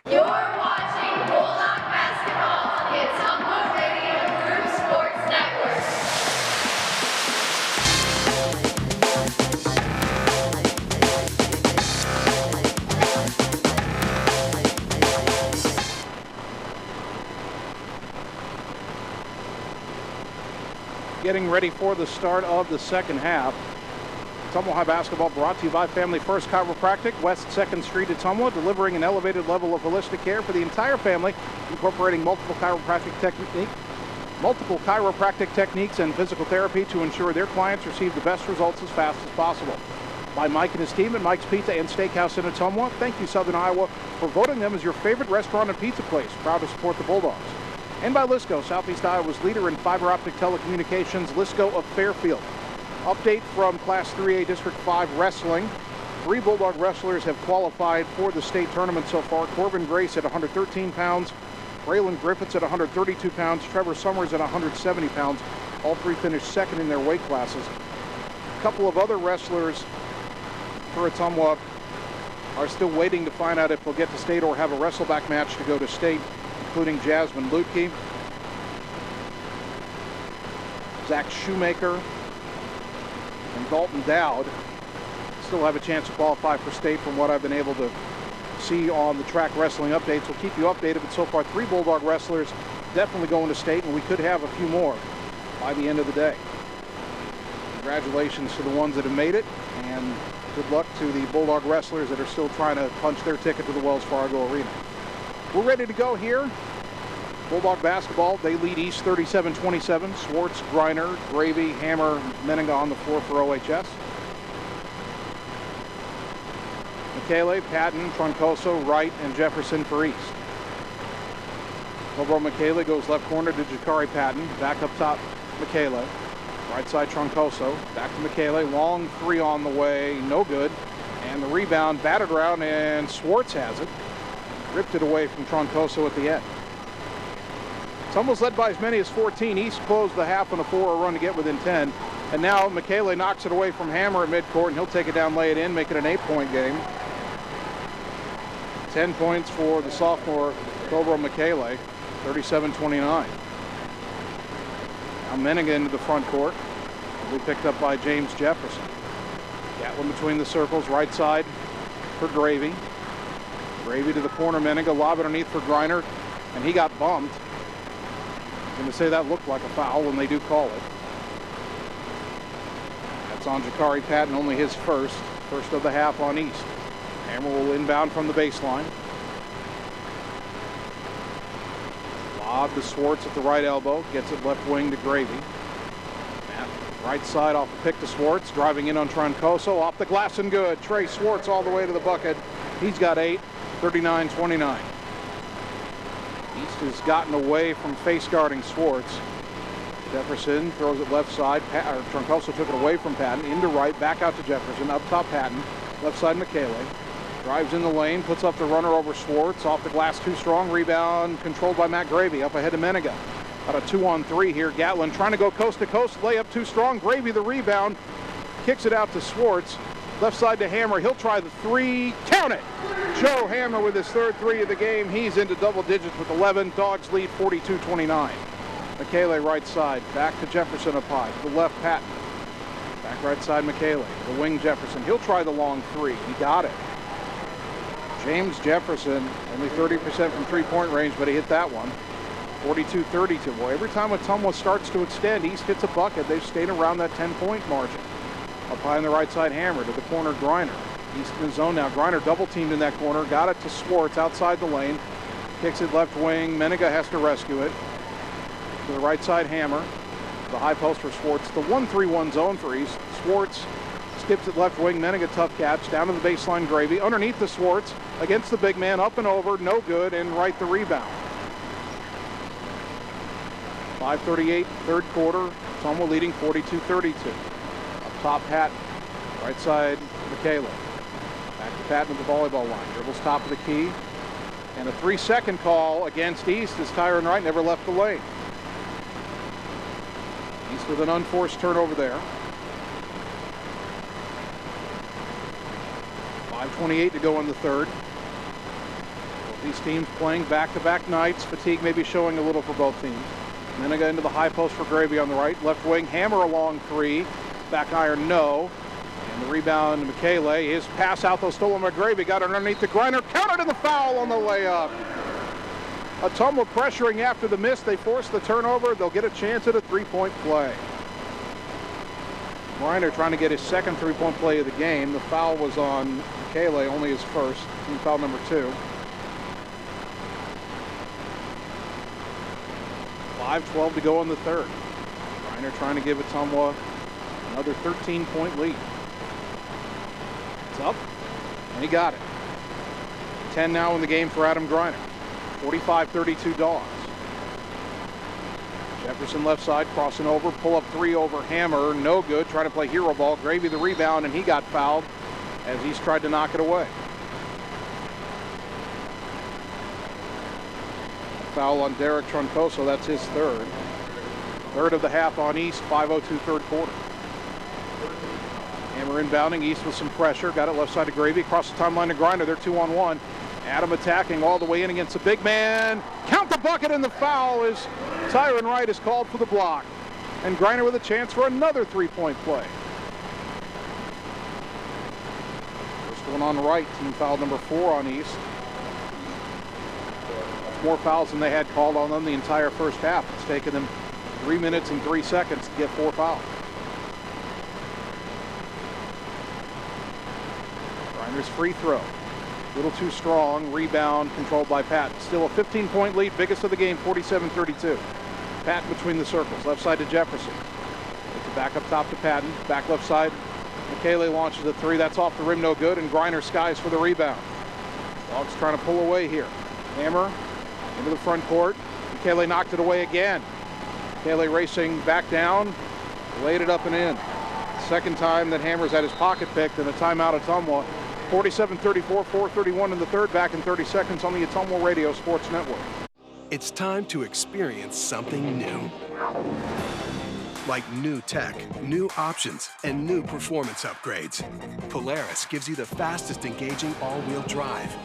You're watching Bulldog basketball on the Ottumwa Radio Group Sports Network. getting ready for the start of the second half. Ottumwa High basketball brought to you by Family First Chiropractic, West 2nd Street, Ottumwa, delivering an elevated level of holistic care for the entire family, incorporating multiple chiropractic techniques and physical therapy to ensure their clients receive the best results as fast as possible. By Mike and his team at Mike's Pizza and Steakhouse in Ottumwa, thank you Southern Iowa for voting them as your favorite restaurant and pizza place. Proud to support the Bulldogs. And by Lisco, Southeast Iowa's leader in fiber optic telecommunications, Lisco of Fairfield. Update from Class 3A District 5 Wrestling. 3 Bulldog wrestlers have qualified for the state tournament so far. Corbin Grace at 113 pounds, Braylon Griffiths at 132 pounds, Trevor Summers at 170 pounds. All 3 finished second in their weight classes. A couple of other wrestlers for Ottumwa are still waiting to find out if they'll get to state or have a wrestleback match to go to state, including Jasmine Lutke, Zach Shoemaker, and Dalton Dowd. Still have a chance to qualify for state from what I've been able to see on the track wrestling updates. We'll keep you updated, but so far 3 Bulldog wrestlers definitely going to state, and we could have a few more by the end of the day. Congratulations to the ones that have made it, and good luck to the Bulldog wrestlers that are still trying to punch their ticket to the Wells Fargo Arena. We're ready to go here. Bulldog basketball, they lead East 37-27. Swartz, Greiner, Gravy, Hammer, Meninga on the floor for OHS. Michele, Patton, Troncoso, Wright, and Jefferson for East. Over Michele goes left corner to Jakari Patton. Back up top, Michele. Right side, Troncoso. Back to Michele. Long 3 on the way. No good. And the rebound battered around, and Swartz has it. Ripped it away from Troncoso at the end. It's almost led by as many as 14. East closed the half on a 4-0 run to get within 10. And now Michele knocks it away from Hammer at midcourt, and he'll take it down, lay it in, make it an 8-point game. 10 points for the sophomore, Cobra Michele, 37-29. Now Meninga into the front court. Will be picked up by James Jefferson. Gatlin between the circles, right side for Gravy. Gravy to the corner, Meninga, lob it underneath for Greiner, and he got bumped. I'm going to say that looked like a foul when they do call it. That's on Jakari Patton, only his first of the half on East. Hammer will inbound from the baseline. Lob to Swartz at the right elbow, gets it left wing to Gravy. Right side off the pick to Swartz, driving in on Troncoso, off the glass and good. Trey Swartz all the way to the bucket. He's got 8, 39-29. East has gotten away from face guarding Swartz. Jefferson throws it left side. Troncoso took it away from Patton, into right, back out to Jefferson, up top Patton, left side Michele. Drives in the lane, puts up the runner over Swartz, off the glass too strong, rebound controlled by Matt Gravy, up ahead to Meninga. Got a 2-on-3 here. Gatlin trying to go coast to coast, layup too strong. Gravy the rebound, kicks it out to Swartz. Left side to Hammer, he'll try the 3, count it! Joe Hammer with his 3rd 3 of the game. He's into double digits with 11. Dogs lead 42-29. Michele right side, back to Jefferson up high, to the left Patton. Back right side Michele, the wing Jefferson. He'll try the long 3, he got it. James Jefferson, only 30% from 3-point range, but he hit that one. 42-32. Boy, every time Ottumwa starts to extend, East hits a bucket. They've stayed around that 10-point margin. Up high on the right side, Hammer to the corner, Greiner. East in the zone now. Greiner double teamed in that corner. Got it to Swartz outside the lane. Kicks it left wing. Meninga has to rescue it. To the right side, Hammer. The high post for Swartz. The 1-3-1 zone for East. Swartz skips it left wing. Meninga tough catch. Down to the baseline, Gravy. Underneath the Swartz. Against the big man. Up and over. No good. And right the rebound. 5:38, 3rd quarter. Ottumwa leading 42-32. Up top, Patton. Right side, Michele. Back to Patton at the volleyball line. Dribbles top of the key. And a 3-second call against East as Tyron Wright never left the lane. East with an unforced turnover there. 5:28 to go in the 3rd. Both these teams playing back-to-back nights. Fatigue may be showing a little for both teams. Meninga into the high post for Gravy on the right. Left wing, Hammer a long 3. Back iron, no. And the rebound, Michele. His pass out, though, stolen by Gravy. Got it underneath the Greiner. Counted in the foul on the layup. Ottumwa pressuring after the miss. They force the turnover. They'll get a chance at a 3-point play. Greiner trying to get his second three-point play of the game. The foul was on Michele, only his first. Team foul number 2. 5:12 to go in the third. Greiner trying to give Ottumwa another 13-point lead. It's up, and he got it. 10 now in the game for Adam Greiner. 45-32 Dogs. Jefferson left side, crossing over, pull-up three over Hammer, no good, trying to play hero ball. Gravy the rebound, and he got fouled as he's tried to knock it away. Foul on Derek Troncoso, that's his third. Third of the half on East, 5:02 third quarter. Hammer inbounding, East with some pressure, got it left side to Gravy, across the timeline to Greiner, they're 2-on-1. Adam attacking all the way in against the big man. Count the bucket, and the foul is Tyron Wright is called for the block. And Greiner with a chance for another three-point play. First one on Wright, team foul number 4 on East. That's more fouls than they had called on them the entire first half. It's taken them 3 minutes and 3 seconds to get 4 fouls. Greiner's free throw. A little too strong, rebound controlled by Patton. Still a 15-point lead, biggest of the game, 47-32. Patton between the circles, left side to Jefferson. It's a back up top to Patton, back left side. Michele launches a three, that's off the rim, no good, and Greiner skies for the rebound. Dogs trying to pull away here. Hammer into the front court. Michele knocked it away again. Michele racing back down, laid it up and in. Second time that Hammer's had his pocket picked, and a timeout Ottumwa. 47-34, 4:31 in the third, back in 30 seconds on the Ottumwa Radio Sports Network. It's time to experience something new. Like new tech, new options, and new performance upgrades. Polaris gives you the fastest engaging all-wheel drive.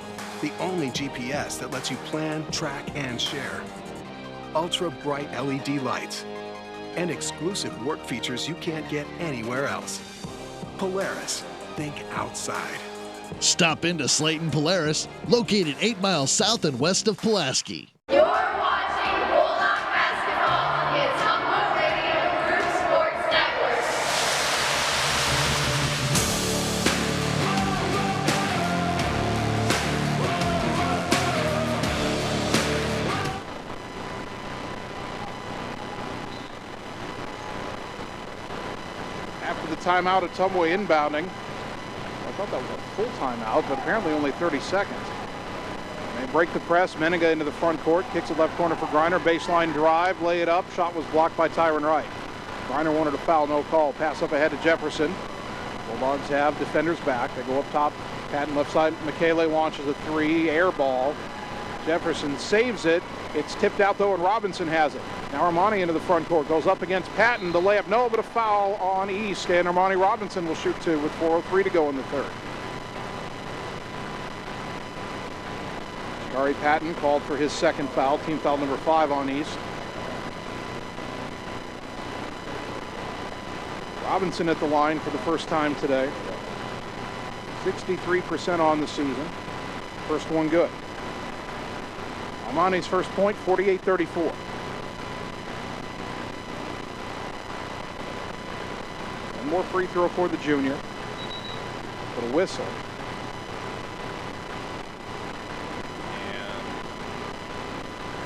The only GPS that lets you plan, track, and share. Ultra bright LED lights. And exclusive work features you can't get anywhere else. Polaris, think outside. Stop into Slayton Polaris, located 8 miles south and west of Pulaski. You're watching Bulldog Basketball on the Ottumwa Radio Group Sports Network. After the timeout, Ottumwa inbounding. I thought that was a full timeout, but apparently only 30 seconds. They break the press. Menninga into the front court, kicks it left corner for Greiner. Baseline drive, lay it up. Shot was blocked by Tyron Wright. Greiner wanted a foul, no call. Pass up ahead to Jefferson. Bulldogs have defenders back. They go up top. Patton left side. Michele launches a three, air ball. Jefferson saves it. It's tipped out though, and Robinson has it. Now Armani into the front court, goes up against Patton. The layup, no, but a foul on East, and Armani Robinson will shoot two with 4:03 to go in the third. Gary Patton called for his second foul, team foul number 5 on East. Robinson at the line for the first time today. 63% on the season. First one good. Armani's first point, 48-34. One more free throw for the junior. But a whistle. And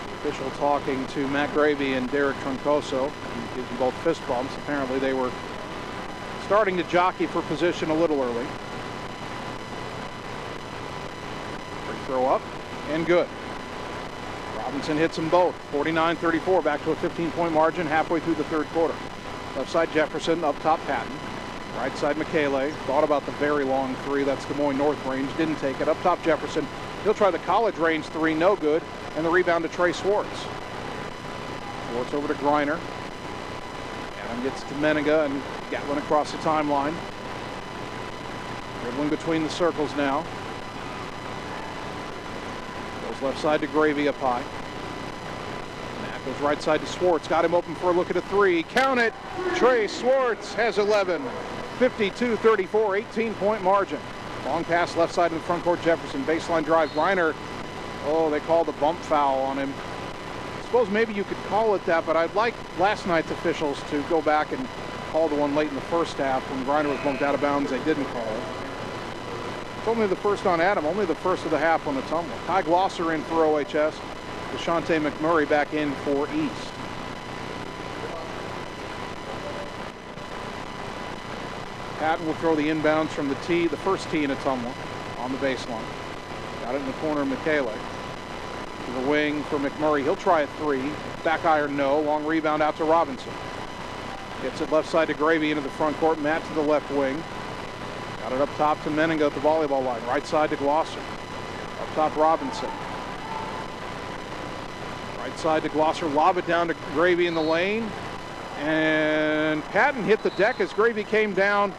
the official talking to Matt Gravy and Derek Troncoso. He gives them both fist bumps. Apparently they were starting to jockey for position a little early. Free throw up and good. Robinson hits them both. 49-34, back to a 15-point margin halfway through the third quarter. Left side Jefferson, up top Patton. Right side Michele. Thought about the very long three. That's Des Moines North range. Didn't take it. Up top Jefferson. He'll try the college range three. No good. And the rebound to Trey Swartz. Swartz over to Greiner. Adam gets to Menninga and Gatlin across the timeline. Dribbling between the circles now. Goes left side to Gravy up high. Matt goes right side to Swartz. Got him open for a look at a three. Count it. Trey Swartz has 11. 52-34, 18-point margin. Long pass left side of the front court. Jefferson. Baseline drive. Greiner. Oh, they called a bump foul on him. I suppose maybe you could call it that, but I'd like last night's officials to go back and called one late in the first half when Greiner was bumped out of bounds. They didn't call it. It's only the first on Adam, only the first of the half on Ottumwa. Ty Glosser in for OHS. Deshante McMurray back in for East. Patton will throw the inbounds from the tee, the first tee in Ottumwa on the baseline. Got it in the corner of Michele. To the wing for McMurray. He'll try a three. Back iron, no. Long rebound out to Robinson. Gets it left side to Gravy into the front court. Matt to the left wing. Got it up top to Menninga at the volleyball line. Right side to Glosser. Up top, Robinson. Right side to Glosser. Lob it down to Gravy in the lane. And Patton hit the deck as Gravy came down.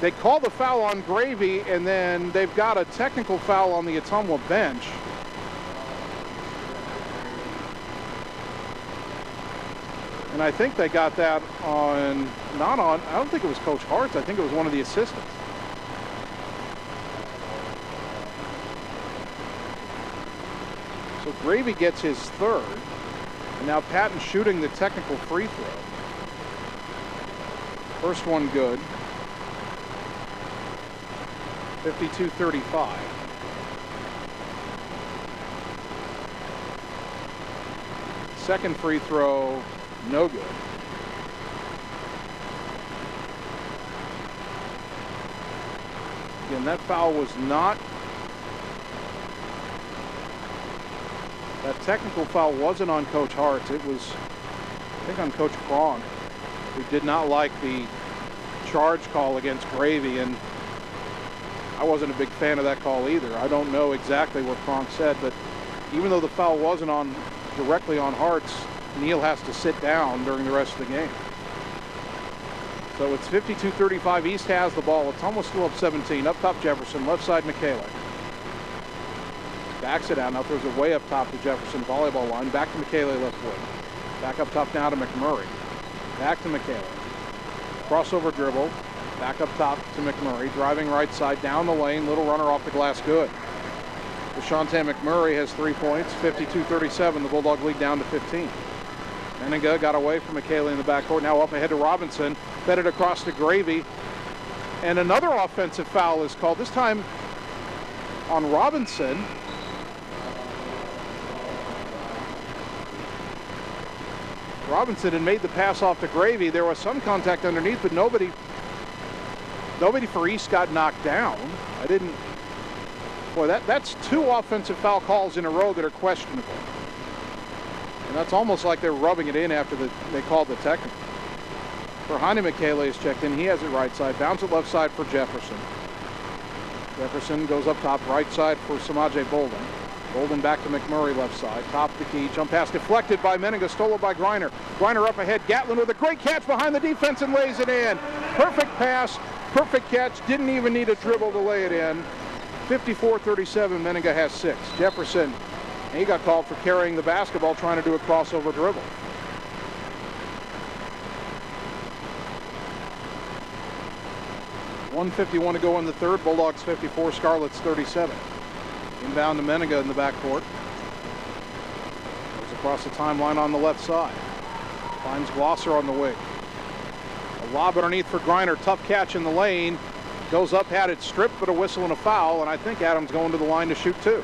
They call the foul on Gravy, and then they've got a technical foul on the Ottumwa bench. And I think they got that on, not on, I don't think it was Coach Hart's, I think it was one of the assistants. So Gravy gets his third, and now Patton shooting the technical free throw. First one good. 52-35. Second free throw, no good. Again, that foul was not, that technical foul wasn't on Coach Hart. It was, I think, on Coach Cronk, who did not like the charge call against Gravy, and I wasn't a big fan of that call either. I don't know exactly what Cronk said, but even though the foul wasn't on directly on Hart's, Neal has to sit down during the rest of the game. So it's 52-35. East has the ball. Ottumwa still up 17. Up top, Jefferson. Left side, Michele. Backs it out. Now throws it way up top to Jefferson. Volleyball line. Back to Michele left wing. Back up top now to McMurray. Back to Michele. Crossover dribble. Back up top to McMurray. Driving right side down the lane. Little runner off the glass. Good. Deshante McMurray has 3 points. 52-37. The Bulldog lead down to 15. Menninga got away from Michele in the backcourt. Now up ahead to Robinson. Fed it across to Gravy. And another offensive foul is called. This time on Robinson. Robinson had made the pass off to Gravy. There was some contact underneath, but nobody for East got knocked down. Boy, that's 2 offensive foul calls in a row that are questionable. And that's almost like they're rubbing it in after they called the technical. Verhane Michele is checked in. He has it right side. Bounce it left side for Jefferson. Jefferson goes up top right side for Samaje Bolden. Bolden back to McMurray left side. Top of the key. Jump pass deflected by Menninga. Stolen by Greiner. Greiner up ahead. Gatlin with a great catch behind the defense and lays it in. Perfect pass. Perfect catch. Didn't even need a dribble to lay it in. 54-37. Menninga has 6. Jefferson. He got called for carrying the basketball, trying to do a crossover dribble. .151 to go in the third. Bulldogs 54, Scarlets 37. Inbound to Menninga in the backcourt. Goes across the timeline on the left side. Finds Glosser on the wing. A lob underneath for Greiner. Tough catch in the lane. Goes up, had it stripped, but a whistle and a foul, and I think Adams going to the line to shoot 2.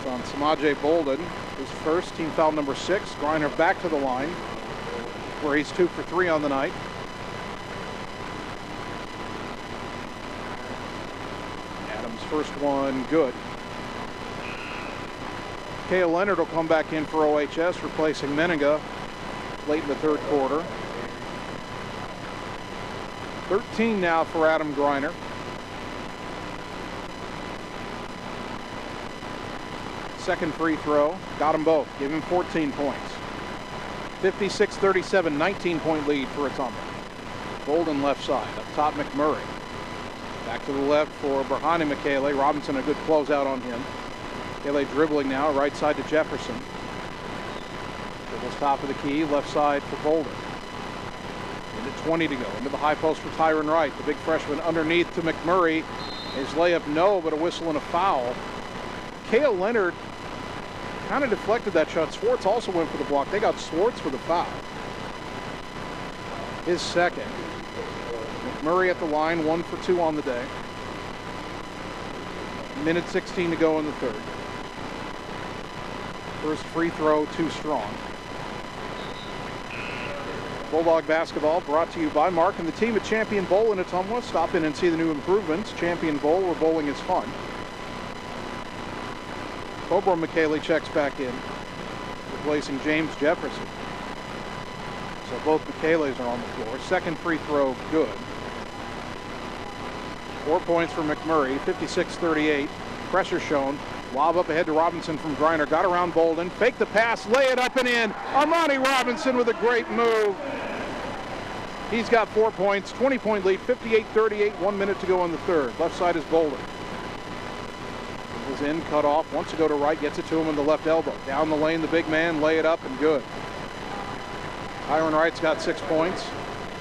On Samaje Bolden, his first, team foul number 6. Greiner back to the line, where he's 2 for 3 on the night. Adams' first one, good. Kale Leonard will come back in for OHS, replacing Menninga late in the third quarter. 13 now for Adam Greiner. Second free throw, got them both, give him 14 points. 56-37, 19-point lead for Ottumwa. Bolden left side, up top McMurray. Back to the left for Verhane Michele. Robinson a good closeout on him. Michele dribbling now, right side to Jefferson. Dribbles top of the key, left side for Bolden. Into 20 to go, into the high post for Tyron Wright. The big freshman underneath to McMurray. His layup no, but a whistle and a foul. Kale Leonard kind of deflected that shot. Swartz also went for the block. They got Swartz for the foul. his second. McMurray at the line, 1 for 2 on the day. Minute 16 to go in the third. First free throw, too strong. Bulldog basketball brought to you by Mark and the team at Champion Bowl in Ottumwa. Stop in and see the new improvements. Champion Bowl, where bowling is fun. Cobra McKaylee checks back in, replacing James Jefferson. So both McKayleys are on the floor. Second free throw, good. 4 points for McMurray, 56-38. Pressure shown. Lob up ahead to Robinson from Greiner. Got around Bolden. Fake the pass. Lay it up and in. Armani Robinson with a great move. He's got 4 points. 20-point lead. 58-38. 1 minute to go in the third. Left side is Bolden. Was in. Cut off. Wants to go to right. Gets it to him in the left elbow. Down the lane. The big man. Lay it up and good. Tyron Wright's got 6 points.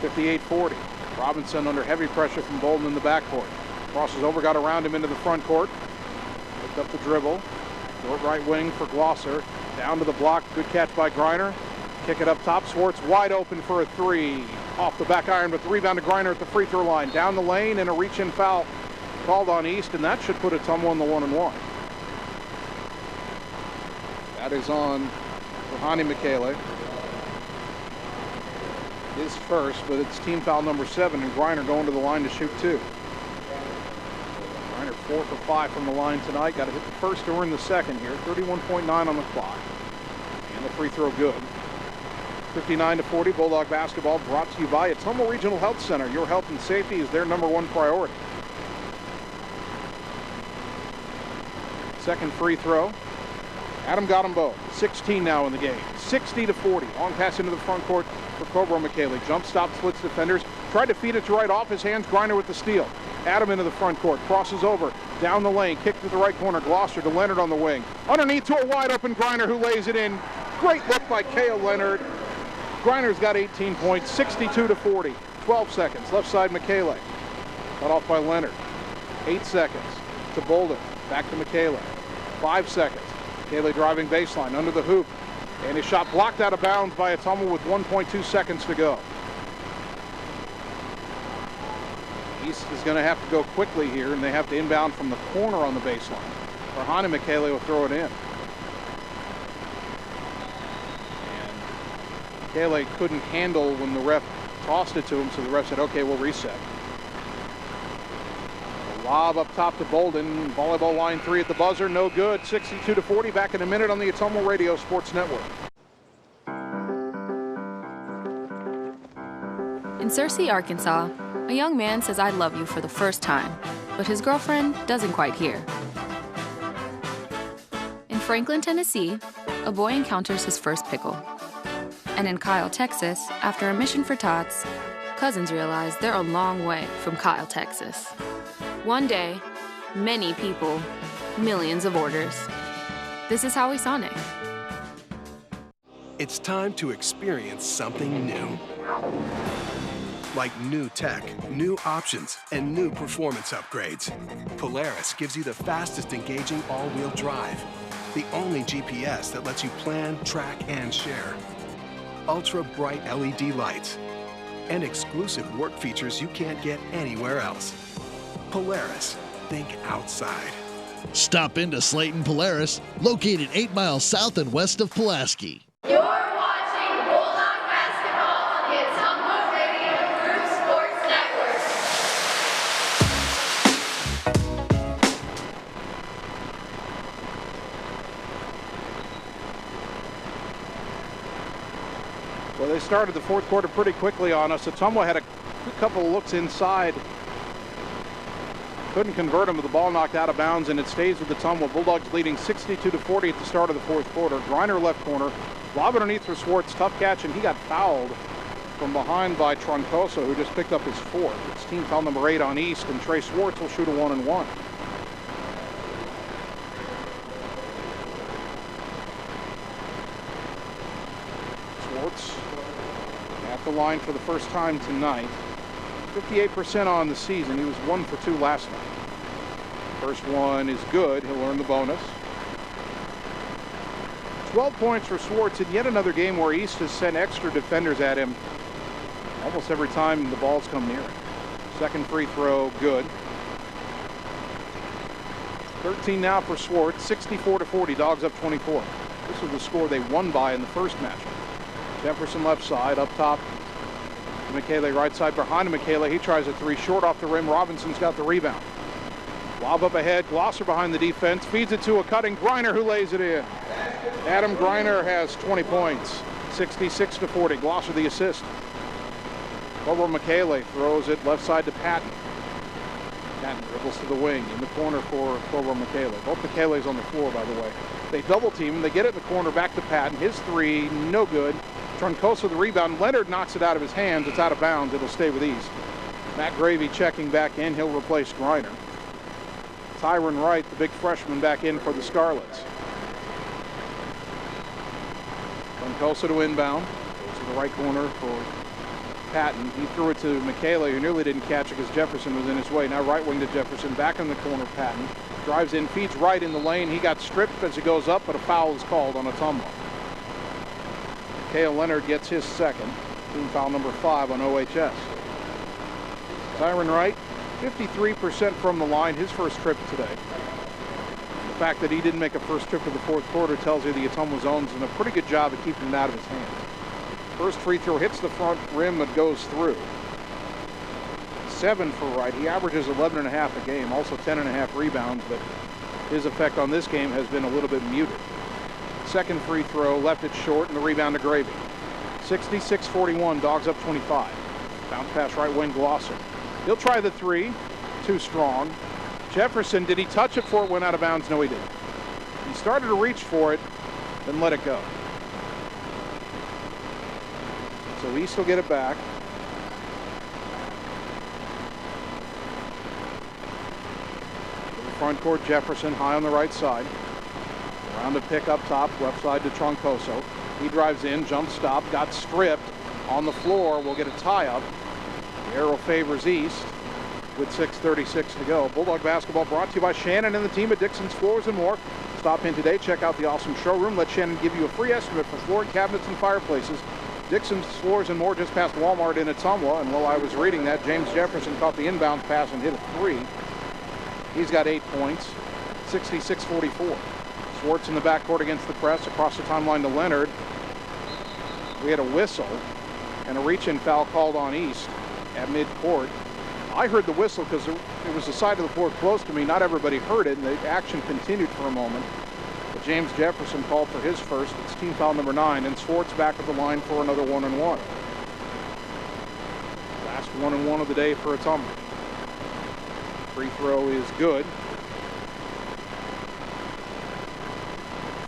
58-40. Robinson under heavy pressure from Bolden in the backcourt. Crosses over. Got around him into the front court. Up the dribble, short right wing for Glosser, down to the block, good catch by Greiner, kick it up top, Swartz wide open for a three, off the back iron, but the rebound to Greiner at the free throw line, down the lane, and a reach-in foul called on East, and that should put Ottumwa on the 1-and-1. That is on Rouhani Mikele. His first, but it's team foul number 7, and Greiner going to the line to shoot 2. 4 for 5 from the line tonight. Got to hit the first to earn the second here. 31.9 on the clock. And the free throw good. 59-40, Bulldog basketball brought to you by Ottumwa Regional Health Center. Your health and safety is their #1 priority. Second free throw. Adam got them both. 16 now in the game. 60-40. Long pass into the front court for Cobra McKaylee. Jump stop, splits defenders. Tried to feed it to right off his hands. Greiner with the steal. Adam into the front court. Crosses over. Down the lane. Kick to the right corner. Glosser to Leonard on the wing. Underneath to a wide open Greiner who lays it in. Great look by Kale Leonard. Greiner's got 18 points. 62-40. 12 seconds. Left side McKaylee. Cut off by Leonard. 8 seconds to Bolden. Back to McKaylee. 5 seconds. McKaylee driving baseline under the hoop. And his shot blocked out of bounds by Ottumwa with 1.2 seconds to go. East is going to have to go quickly here, and they have to inbound from the corner on the baseline. Rouhani Mikele will throw it in. And Mikele couldn't handle when the ref tossed it to him, so the ref said, okay, we'll reset. A lob up top to Bolden. Volleyball line 3 at the buzzer, no good. 62-40, back in a minute on the Ottumwa Radio Sports Network. In Searcy, Arkansas, a young man says I love you for the first time, but his girlfriend doesn't quite hear. In Franklin, Tennessee, a boy encounters his first pickle. And in Kyle, Texas, after a mission for tots, cousins realize they're a long way from Kyle, Texas. One day, many people, millions of orders. This is Howie Sonic. It's time to experience something new. Like new tech, new options, and new performance upgrades. Polaris gives you the fastest engaging all-wheel drive. The only GPS that lets you plan, track, and share. Ultra bright LED lights. And exclusive work features you can't get anywhere else. Polaris, think outside. Stop into Slayton Polaris, located 8 miles south and west of Pulaski. You're watching Bulldog basketball on the Ottumwa Radio Group Sports Network. Well, they started the fourth quarter pretty quickly on us. Ottumwa had a couple of looks inside. Couldn't convert them with the ball knocked out of bounds, and it stays with Ottumwa. Bulldogs leading 62-40 at the start of the fourth quarter. Greiner left corner. Lob underneath for Swartz. Tough catch, and he got fouled from behind by Troncoso, who just picked up his fourth. It's team foul number 8 on East, and Trey Swartz will shoot a 1-and-1. Swartz at the line for the first time tonight. 58% on the season. He was 1 for 2 last night. First one is good. He'll earn the bonus. 12 points for Swartz in yet another game where East has sent extra defenders at him almost every time the balls come near it. Second free throw, good. 13 now for Swartz, 64-40, Dogs up 24. This was the score they won by in the first matchup. Jefferson left side, up top. Michele right side behind Michele. He tries a three, short off the rim. Robinson's got the rebound. Lob up ahead, Glosser behind the defense, feeds it to a cutting Greiner who lays it in. Adam Greiner has 20 points, 66-40. Glosser the assist. Over Michele throws it left side to Patton. Patton dribbles to the wing in the corner for Clover Michele. Both Michele's on the floor, by the way. They double team him. They get it in the corner back to Patton. His three, no good. Troncoso the rebound. Leonard knocks it out of his hands. It's out of bounds. It'll stay with ease. Matt Gravy checking back in. He'll replace Greiner. Tyron Wright, the big freshman, back in for the Scarlets. Troncoso to inbound. Goes to the right corner for Patton. He threw it to Michele, who nearly didn't catch it because Jefferson was in his way. Now right wing to Jefferson. Back in the corner, Patton. Drives in, feeds right in the lane. He got stripped as he goes up, but a foul is called on Ottumwa. Kale Leonard gets his second. Team foul number 5 on OHS. Tyron Wright, 53% from the line, his first trip today. The fact that he didn't make a first trip to the fourth quarter tells you the Ottumwa zone's done a pretty good job of keeping it out of his hands. First free throw hits the front rim but goes through. 7 for Wright. He averages 11.5 a game, also 10.5 rebounds, but his effect on this game has been a little bit muted. Second free throw, left it short, and the rebound to Gravy. 66-41, Dogs up 25. Bounce pass right wing, Glosser. He'll try the three, too strong. Jefferson, did he touch it before it went out of bounds? No, he didn't. He started to reach for it, then let it go. So East will get it back. Front court, Jefferson high on the right side. Around to pick up top, left side to Troncoso. He drives in, jump stop, got stripped on the floor. We'll get a tie-up. The arrow favors East with 6:36 to go. Bulldog basketball brought to you by Shannon and the team at Dixon's Floors and More. Stop in today, check out the awesome showroom. Let Shannon give you a free estimate for flooring, cabinets, and fireplaces. Dixon's Floors and More just past Walmart in Ottumwa. And while I was reading that, James Jefferson caught the inbound pass and hit a three. He's got 8 points, 66-44. Swartz in the backcourt against the press, across the timeline to Leonard. We had a whistle and a reach-in foul called on East at midcourt. I heard the whistle because it was the side of the floor close to me. Not everybody heard it, and the action continued for a moment. But James Jefferson called for his first. It's team foul number 9, and Swartz back at the line for another 1-and-1. Last 1-and-1 of the day for Ottumwa. Free throw is good.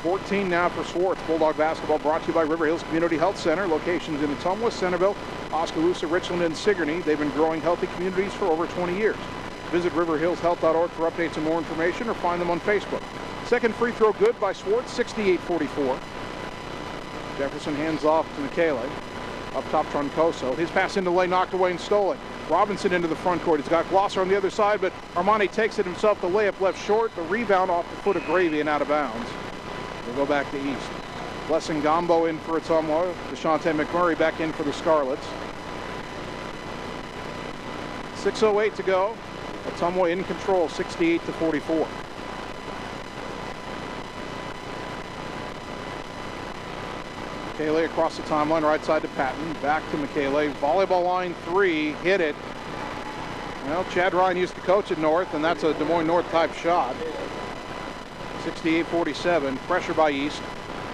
14 now for Swartz. Bulldog basketball brought to you by River Hills Community Health Center. Locations in Ottumwa, Centerville, Oskaloosa, Richland, and Sigourney. They've been growing healthy communities for over 20 years. Visit riverhillshealth.org for updates and more information, or find them on Facebook. Second free throw good by Swartz, 68-44. Jefferson hands off to Michele. Up top, Troncoso. His pass into the lane, knocked away and stolen. Robinson into the front court. He's got Glosser on the other side, but Armani takes it himself. The layup left short. The rebound off the foot of Gravy and out of bounds. We'll go back to East. Blessing Gombo in for Ottumwa. DeShante McMurray back in for the Scarlets. 6:08 to go. Ottumwa in control, 68-44. Michele across the timeline, right side to Patton. Back to Michele. Volleyball line 3, hit it. Well, Chad Ryan used to coach at North, and that's a Des Moines North type shot. 68-47, pressure by East.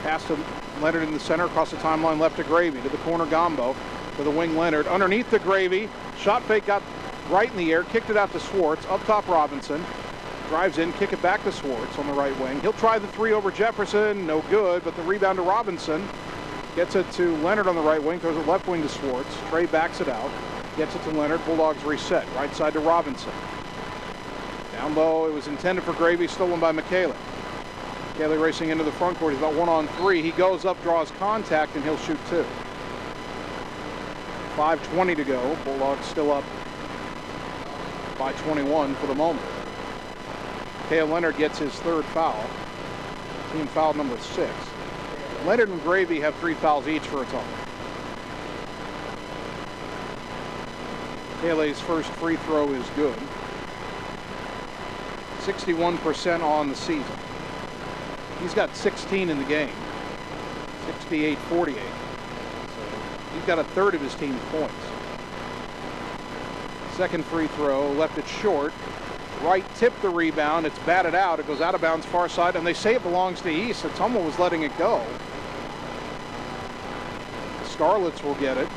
Pass to Leonard in the center, across the timeline, left to Gravy. To the corner, Gombo. To the wing, Leonard. Underneath the Gravy. Shot fake got right in the air, kicked it out to Swartz. Up top, Robinson. Drives in, kick it back to Swartz on the right wing. He'll try the three over Jefferson. No good, but the rebound to Robinson. Gets it to Leonard on the right wing, throws it left wing to Swartz. Trey backs it out. Gets it to Leonard. Bulldogs reset. Right side to Robinson. Down low, it was intended for Gravy, stolen by Michele. Michele racing into the front court. He's about 1-on-3. He goes up, draws contact, and he'll shoot 2. 5:20 to go. Bulldogs still up by 21 for the moment. Kale Leonard gets his 3rd foul. Team foul number 6. Leonard and Gravy have 3 fouls each for Ottumwa. Michele's first free throw is good. 61% on the season. He's got 16 in the game. 68-48. So he's got a third of his team's points. Second free throw, left it short. Wright tipped the rebound. It's batted out. It goes out of bounds far side, and they say it belongs to East. Ottumwa was letting it go. The Scarlets will get it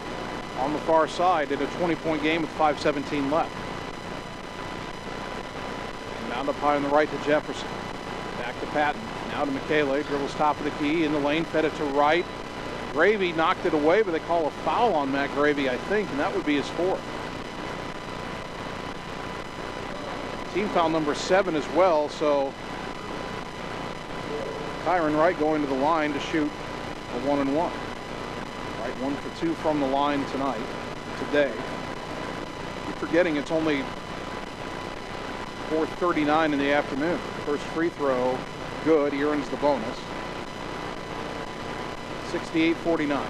on the far side in a 20-point game with 5:17 left. And now up high on the right to Jefferson. Back to Patton. Now to Michele. Dribbles top of the key in the lane. Fed it to Wright. Gravy knocked it away, but they call a foul on Matt Gravy, I think, and that would be his fourth. Team foul number 7 as well, so Tyron Wright going to the line to shoot a 1-and-1. Wright 1 for 2 from the line today. You're forgetting it's only 4:39 in the afternoon. First free throw, good. He earns the bonus. 68-49.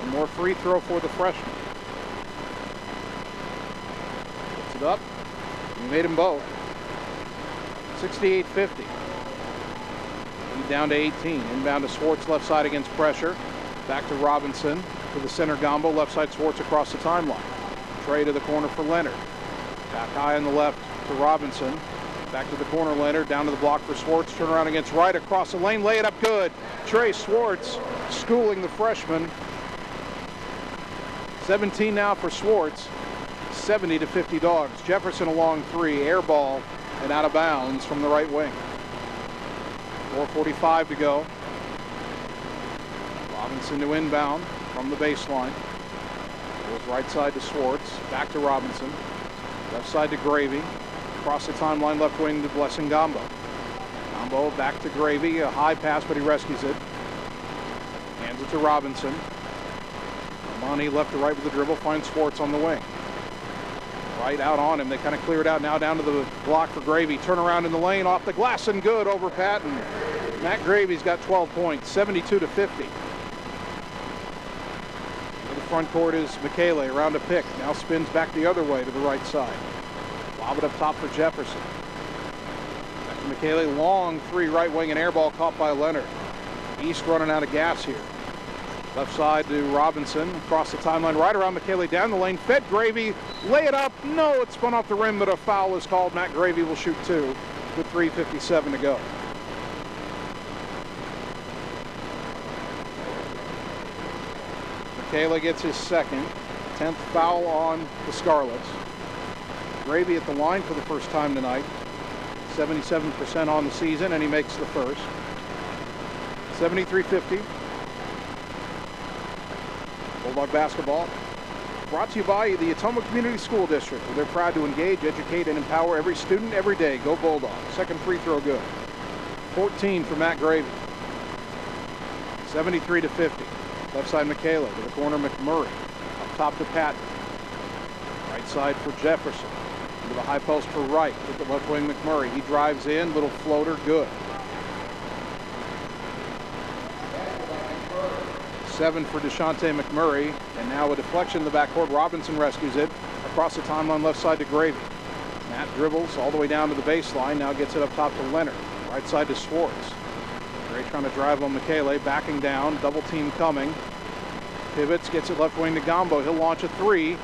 One more free throw for the freshman. Puts it up. He made them both. 68-50. Lead down to 18. Inbound to Swartz, left side against pressure. Back to Robinson to the center Gombo. Left side Swartz across the timeline. Trey to the corner for Leonard. Back high on the left to Robinson. Back to the corner, Leonard. Down to the block for Swartz. Turn around against Wright. Across the lane. Lay it up good. Trey Swartz schooling the freshman. 17 now for Swartz. 70-50 Dogs. Jefferson a long three. Air ball and out of bounds from the right wing. 4:45 to go. Robinson to inbound from the baseline. Goes right side to Swartz. Back to Robinson. Left side to Gravy. Across the timeline, left wing to Blessing Gombo. Gombo back to Gravy. A high pass, but he rescues it. Hands it to Robinson. Monty left to right with the dribble. Finds Swartz on the wing. Right out on him. They kind of clear it out now down to the block for Gravy. Turn around in the lane. Off the glass and good over Patton. Matt Gravy's got 12 points. 72-50. The front court is Michele around a pick. Now spins back the other way to the right side. Lob it up top for Jefferson. Back to Michele. Long three right wing and air ball caught by Leonard. East running out of gas here. Left side to Robinson. Across the timeline. Right around Michele. Down the lane. Fed Gravy. Lay it up. No, it spun off the rim, but a foul is called. Matt Gravy will shoot 2 with 3:57 to go. Michele gets his second. 10th foul on the Scarlets. Gravy at the line for the first time tonight. 77% on the season, and he makes the first. 73-50. Bulldog basketball brought to you by the Ottumwa Community School District, where they're proud to engage, educate, and empower every student every day. Go Bulldogs. Second free throw good. 14 for Matt Gravy. 73-50. Left side Michele to the corner McMurray. Up top to Patton. Right side for Jefferson. Into the high post for Wright. With the left wing McMurray. He drives in. Little floater. Good. 7 for DeShante McMurray. And now a deflection in the backcourt. Robinson rescues it. Across the timeline left side to Gravy. Matt dribbles all the way down to the baseline. Now gets it up top to Leonard. Right side to Swartz. Gray trying to drive on Michele. Backing down. Double team coming. Pivots. Gets it left wing to Gombo. He'll launch a three.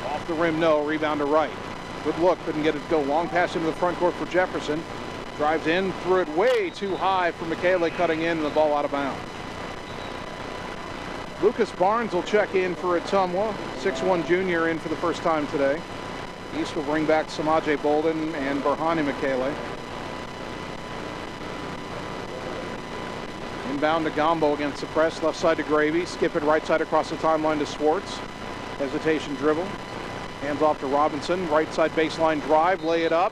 Off the rim. No. Rebound to Wright. Good look. Couldn't get it to go. Long pass into the front court for Jefferson. Drives in. Threw it way too high for Michele, cutting in, and the ball out of bounds. Lucas Barnes will check in for Ottumwa. 6'1" junior in for the first time today. East will bring back Samaje Bolden and Barhani Michele. Inbound to Gombo against the press. Left side to Gravy. Skip it right side across the timeline to Swartz. Hesitation dribble. Hands off to Robinson. Right side baseline drive. Lay it up.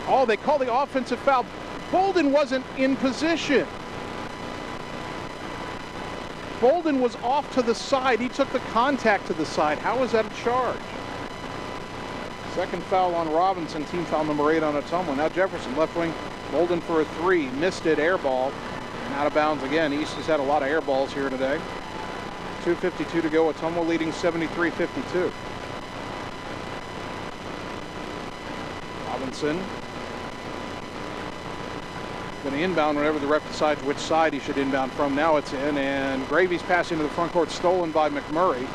Oh, they call the offensive foul. Bolden wasn't in position. Bolden was off to the side. He took the contact to the side. How is that a charge? Second foul on Robinson. Team foul number 8 on Ottumwa. Now Jefferson, left wing. Bolden for a three. Missed it. Air ball. And out of bounds again. East has had a lot of air balls here today. 2:52 to go. Ottumwa leading 73-52. Robinson going to inbound whenever the ref decides which side he should inbound from. Now it's in, and Gravy's passing to the front court, stolen by McMurray.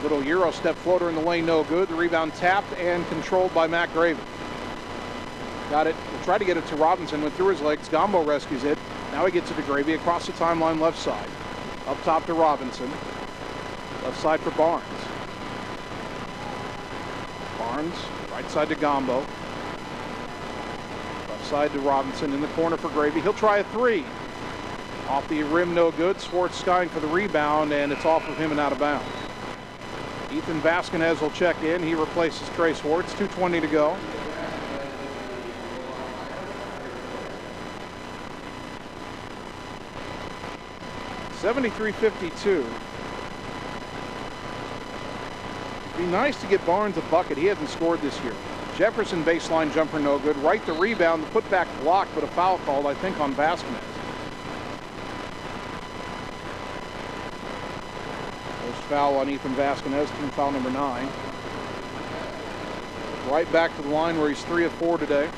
Little Euro step floater in the lane, no good. The rebound tapped and controlled by Matt Gravy. Got it. We'll try to get it to Robinson. Went through his legs. Gombo rescues it. Now he gets it to Gravy across the timeline left side. Up top to Robinson. Left side for Barnes. Barnes, right side to Gombo. Left side to Robinson in the corner for Gravy. He'll try a three. Off the rim, no good. Swartz skying for the rebound, and it's off of him and out of bounds. Ethan Vasquez will check in. He replaces Trey Swartz. 2:20 to go. (73-52). Be nice to get Barnes a bucket. He hasn't scored this year. Jefferson baseline jumper, no good. Right to rebound. The putback block, but a foul called, I think, on Vasquez. Foul on Ethan Vasquez, team foul number 9. Right back to the line where he's 3 of 4 today.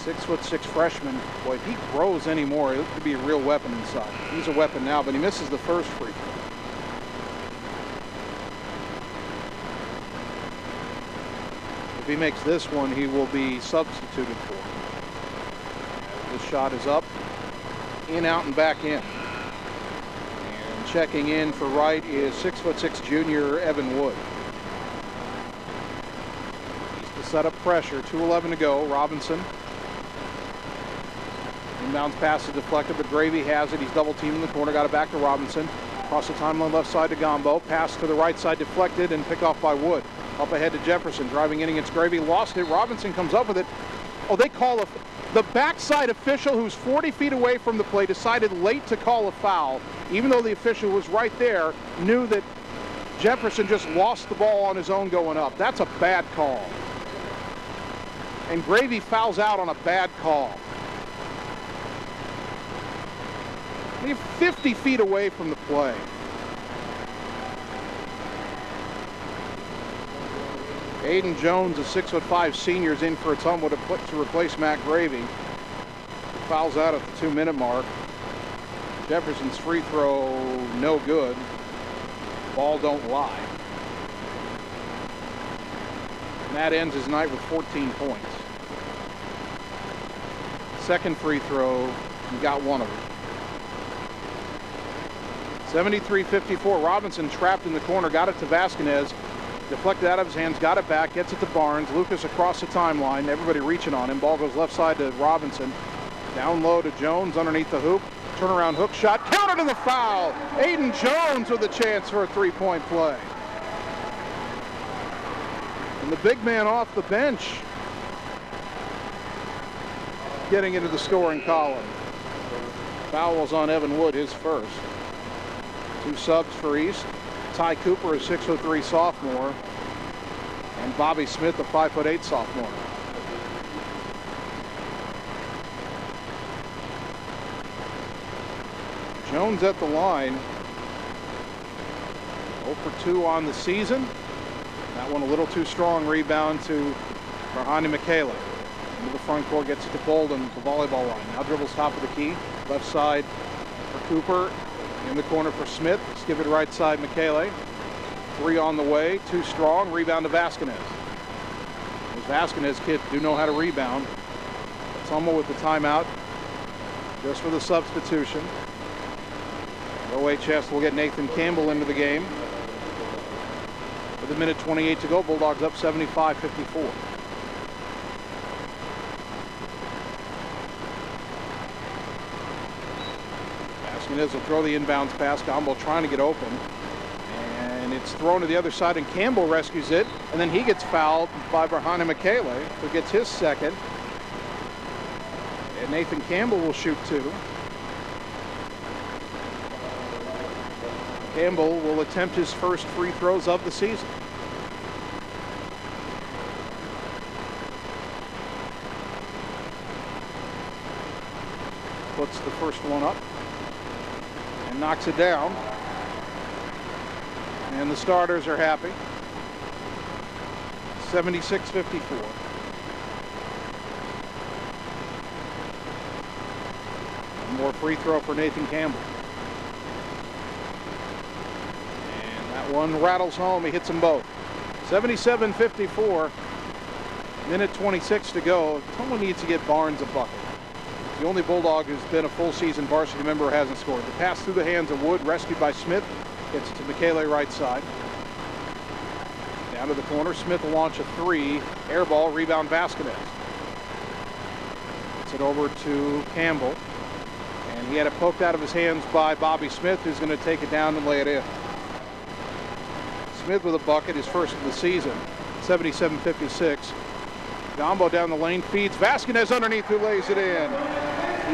.6'6" freshman. Boy, if he grows anymore, it could be a real weapon inside. He's a weapon now, but he misses the first free throw. If he makes this one, he will be substituted for. This shot is up, in, out, and back in. And checking in for Wright is 6'6" junior Evan Wood. He's to set up pressure. 2:11 to go. Robinson. Inbounds pass is deflected, but Gravy has it. He's double teamed in the corner. Got it back to Robinson. Across the timeline left side to Gombo. Pass to the right side deflected and picked off by Wood. Up ahead to Jefferson. Driving in against Gravy. Lost it. Robinson comes up with it. Oh, they call the backside official, who's 40 feet away from the play, decided late to call a foul, even though the official was right there, knew that Jefferson just lost the ball on his own going up. That's a bad call. And Gravy fouls out on a bad call. He's 50 feet away from the play. Aiden Jones, a 6'5" senior, is in for Ottumwa to replace Matt Gravy. Fouls out at the 2-minute mark. Jefferson's free throw, no good. Ball don't lie. And that ends his night with 14 points. Second free throw, he got one of them. 73-54. Robinson trapped in the corner, got it to Vasquez. Deflected out of his hands, got it back, gets it to Barnes. Lucas across the timeline, everybody reaching on him. Ball goes left side to Robinson. Down low to Jones underneath the hoop. Turnaround hook shot, countered in the foul. Aiden Jones with a chance for a three-point play. And the big man off the bench getting into the scoring column. Foul was on Evan Wood, his first. 2 subs for East. Ty Cooper, a 6'3" sophomore, and Bobby Smith, a 5'8" sophomore. Jones at the line, 0 for 2 on the season. That one a little too strong. Rebound to Rahani Michaela. Into the front court, gets it to Bolden at the volleyball line. Now dribbles top of the key, left side for Cooper. In the corner for Smith. Skip it right side, Michele. 3 on the way, too strong. Rebound to Vasquez. Those Vasquez kids do know how to rebound. Ottumwa with the timeout, just for the substitution. OHS will get Nathan Campbell into the game. With 1:28 to go, Bulldogs up 75-54. Vasquez will throw the inbounds pass. Gombo trying to get open. And it's thrown to the other side, and Campbell rescues it. And then he gets fouled by Rahani Michele, who gets his second. And Nathan Campbell will shoot 2. Campbell will attempt his first free throws of the season. puts the first one up and knocks it down. And the starters are happy. 76-54. One more free throw for Nathan Campbell. And that one rattles home. He hits them both. 77-54. Minute 26 to go. Someone needs to get Barnes a bucket. The only Bulldog who's been a full season varsity member who hasn't scored. The pass through the hands of Wood, rescued by Smith. Gets to Michele right side. Down to the corner. Smith will launch a three. Air ball. Rebound Vasquez. Gets it over to Campbell. And he had it poked out of his hands by Bobby Smith, who's going to take it down and lay it in. Smith with a bucket, his first of the season. 77-56. Gombo down the lane, feeds Vasquez underneath, who lays it in.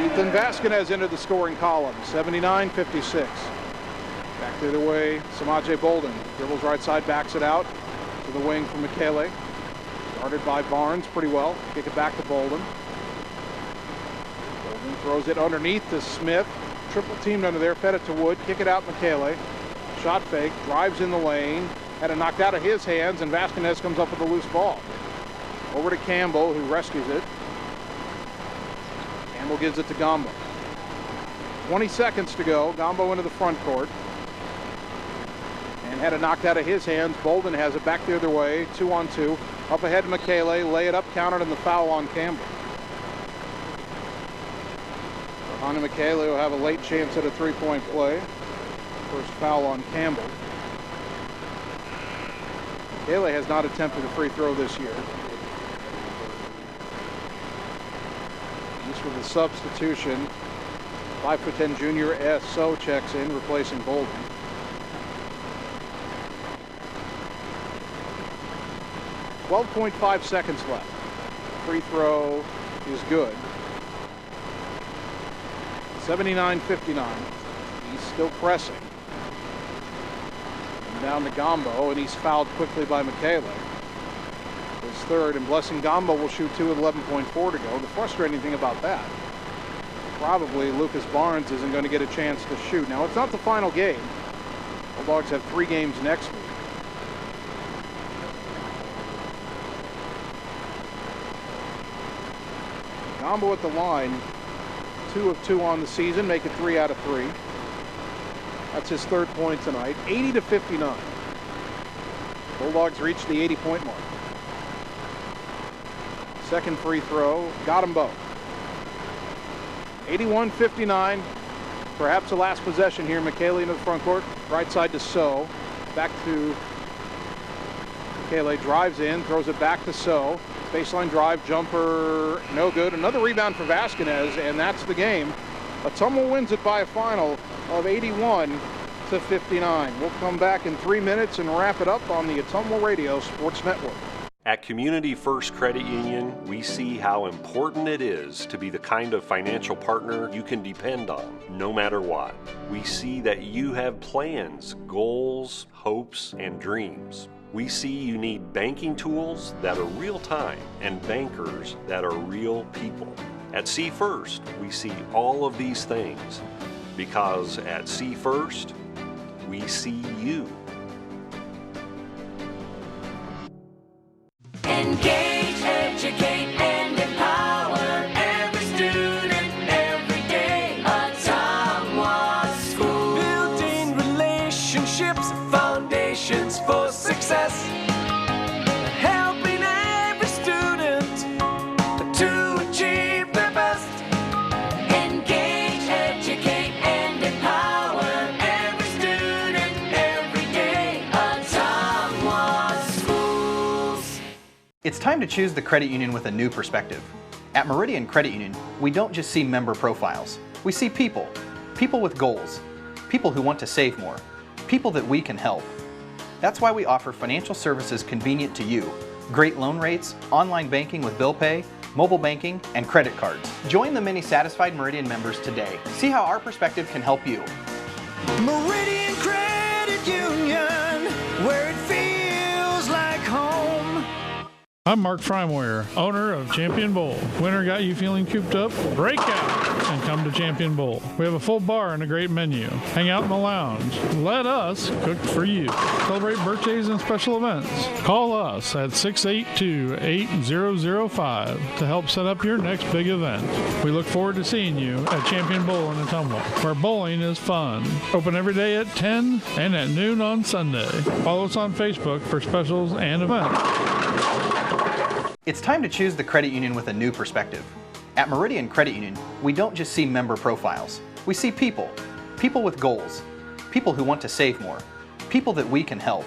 Ethan Vasquez into the scoring column. 79-56. Back the other way, Samaje Bolden. Dribbles right side, backs it out to the wing from Michele. Guarded by Barnes pretty well. Kick it back to Bolden. Bolden throws it underneath to Smith. Triple teamed under there, fed it to Wood. Kick it out Michele. Shot fake, drives in the lane. Had it knocked out of his hands, and Vasquez comes up with a loose ball. Over to Campbell, who rescues it. Campbell gives it to Gombo. 20 seconds to go. Gombo into the front court. And had it knocked out of his hands. Bolden has it back the other way. 2-on-2. Up ahead to Michele. Lay it up, counted, and the foul on Campbell. Behind Michele will have a late chance at a three-point play. First foul on Campbell. Michele has not attempted a free throw this year. With a substitution, 5'10" junior S.O. checks in, replacing Bolden. .5 seconds left. Free throw is good. 79-59. He's still pressing. And down to Gombo, and he's fouled quickly by Michele. His third, and Blessing Gombo will shoot two with 11.4 to go. The frustrating thing about that, probably Lucas Barnes isn't going to get a chance to shoot. Now, it's not the final game. Bulldogs have 3 games next week. Gombo at the line, 2 of 2 on the season, make it 3 out of 3. That's his third point tonight. 80-59. Bulldogs reach the 80-point mark. Second free throw, got them both. 81-59, perhaps the last possession here. Michele into the front court, right side to So. Back to Michele, drives in, throws it back to So. Baseline drive, jumper, no good. Another rebound for Vasquez, and that's the game. Ottumwa wins it by a final of 81-59. We'll come back in 3 minutes and wrap it up on the Ottumwa Radio Sports Network. At Community First Credit Union, we see how important it is to be the kind of financial partner you can depend on, no matter what. We see that you have plans, goals, hopes, and dreams. We see you need banking tools that are real-time and bankers that are real people. At See First, we see all of these things because at See First, we see you. Engage, educate, and empower every student every day. Ottumwa School. Building relationships, foundations for success. Helping every student to achieve their best. Engage, educate, and empower every student every day. Ottumwa Schools. It's time to choose the credit union with a new perspective. At Meridian Credit Union, we don't just see member profiles. We see people. People with goals. People who want to save more. People that we can help. That's why we offer financial services convenient to you. Great loan rates, online banking with bill pay, mobile banking, and credit cards. Join the many satisfied Meridian members today. See how our perspective can help you. Meridian Credit Union, where it feels I'm Mark Frymoyer, owner of Champion Bowl. Winter got you feeling cooped up? Break out and come to Champion Bowl. We have a full bar and a great menu. Hang out in the lounge. Let us cook for you. Celebrate birthdays and special events. Call us at 682-8005 to help set up your next big event. We look forward to seeing you at Champion Bowl in Ottumwa, where bowling is fun. Open every day at 10 and at noon on Sunday. Follow us on Facebook for specials and events. It's time to choose the credit union with a new perspective. At Meridian Credit Union, we don't just see member profiles. We see people. People with goals. People who want to save more. People that we can help.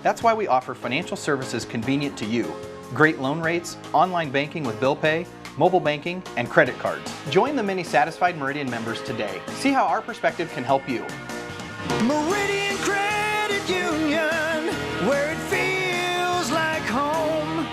That's why we offer financial services convenient to you. Great loan rates, online banking with bill pay, mobile banking, and credit cards. Join the many satisfied Meridian members today. See how our perspective can help you. Meridian Credit Union, where it feels like home.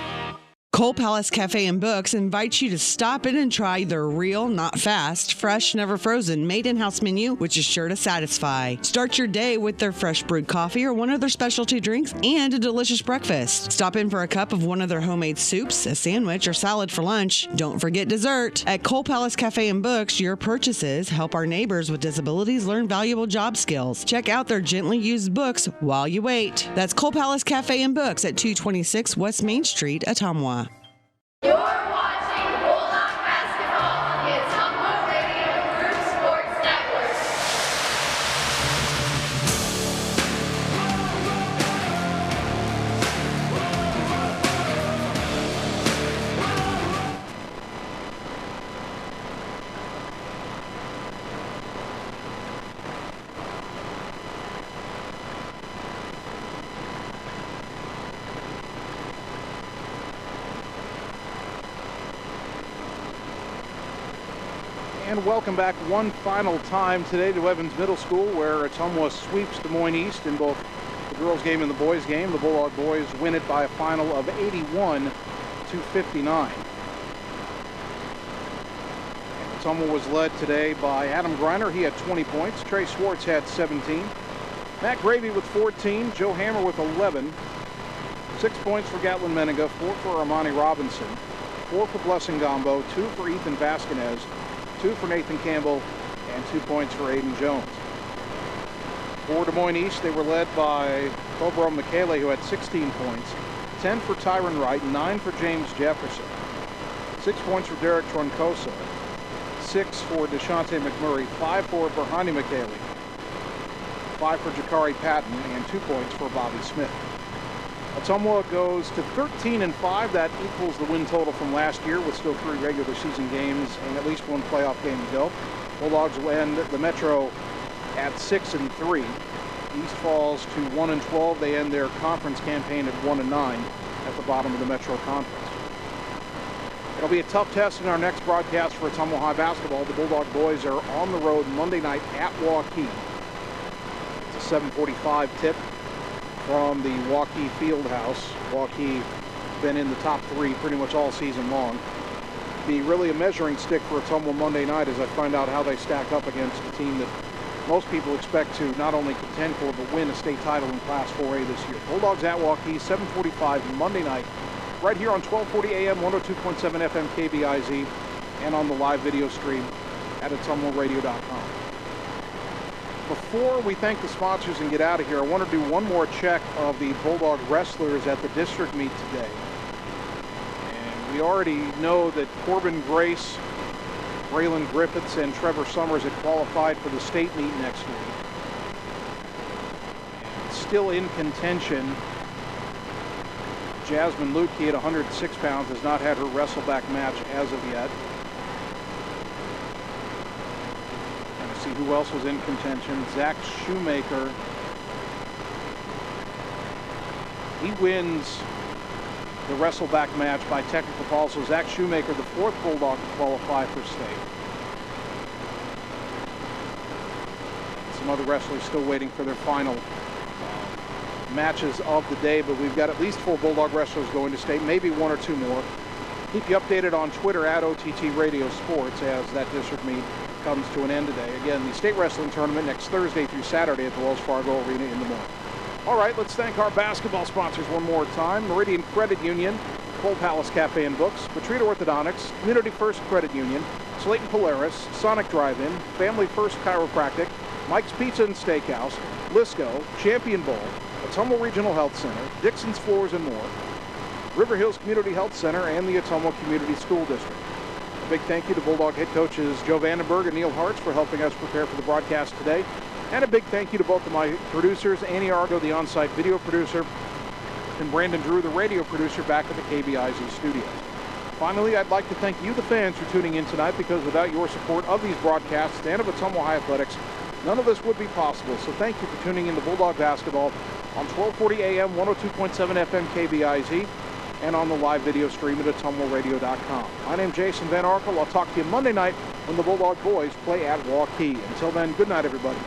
Coal Palace Cafe and Books invites you to stop in and try their real, not fast, fresh, never frozen, made in-house menu, which is sure to satisfy. Start your day with their fresh brewed coffee or one of their specialty drinks and a delicious breakfast. Stop in for a cup of one of their homemade soups, a sandwich, or salad for lunch. Don't forget dessert. At Coal Palace Cafe and Books, your purchases help our neighbors with disabilities learn valuable job skills. Check out their gently used books while you wait. That's Coal Palace Cafe and Books at 226 West Main Street, Ottumwa. You're watching Bulldog Basketball on the Ottumwa Radio Group Sports Network. And welcome back one final time today to Evans Middle School, where Ottumwa sweeps Des Moines East in both the girls' game and the boys' game. The Bulldog boys win it by a final of 81-59. Ottumwa was led today by Adam Greiner. He had 20 points. Trey Schwartz had 17. Matt Gravy with 14. Joe Hammer with 11. 6 points for Gatlin Menninga, 4 for Armani Robinson, 4 for Blessing Gombo, 2 for Ethan Vasquez, 2 for Nathan Campbell, and 2 points for Aiden Jones. For Des Moines East, they were led by Cobro Michele, who had 16 points, 10 for Tyron Wright, 9 for James Jefferson, 6 points for Derek Troncosa, 6 for DeShante McMurray, 5 for Berhani Michele, 5 for Jakari Patton, and 2 points for Bobby Smith. Ottumwa goes to 13-5. That equals the win total from last year, with still 3 regular season games and at least 1 playoff game to go. Bulldogs will end the Metro at 6-3. East falls to 1-12. They end their conference campaign at 1-9 at the bottom of the Metro Conference. It'll be a tough test in our next broadcast for Ottumwa High basketball. The Bulldog boys are on the road Monday night at Waukee. It's a 7:45 tip from the Waukee Fieldhouse. Waukee been in the top 3 pretty much all season long. Be really a measuring stick for Ottumwa Monday night as I find out how they stack up against a team that most people expect to not only contend for but win a state title in Class 4A this year. Bulldogs at Waukee, 7:45 Monday night, right here on 1240 AM, 102.7 FM KBIZ, and on the live video stream at ottumwaradio.com. Before we thank the sponsors and get out of here, I want to do one more check of the Bulldog wrestlers at the district meet today. And we already know that Corbin Grace, Braylon Griffiths, and Trevor Summers had qualified for the state meet next week. And still in contention, Jasmine Lutke at 106 pounds has not had her wrestleback match as of yet. See who else was in contention. Zach Shoemaker. He wins the wrestleback match by technical fall. So Zach Shoemaker, the 4th Bulldog to qualify for state. Some other wrestlers still waiting for their final matches of the day, but we've got at least 4 Bulldog wrestlers going to state, maybe 1 or 2 more. Keep you updated on Twitter at OTT Radio Sports as that district meet comes to an end today. Again, the state wrestling tournament next Thursday through Saturday at the Wells Fargo Arena in the morning. All right, let's thank our basketball sponsors one more time. Meridian Credit Union, Cole Palace Cafe and Books, Patrita Orthodontics, Community First Credit Union, Slayton Polaris, Sonic Drive-In, Family First Chiropractic, Mike's Pizza and Steakhouse, Lisco, Champion Bowl, Ottumwa Regional Health Center, Dixon's Floors and more, River Hills Community Health Center, and the Ottumwa Community School District. A big thank you to Bulldog head coaches Joe Vandenberg and Neil Hartz for helping us prepare for the broadcast today. And a big thank you to both of my producers, Annie Argo, the on-site video producer, and Brandon Drew, the radio producer, back at the KBIZ studios. Finally, I'd like to thank you, the fans, for tuning in tonight, because without your support of these broadcasts and of Ottumwa High Athletics, none of this would be possible. So thank you for tuning in to Bulldog Basketball on 1240 AM, 102.7 FM KBIZ, and on the live video stream at ottumwaradio.com. My name's Jason Van Arkel. I'll talk to you Monday night when the Bulldog boys play at Waukee. Until then, good night, everybody.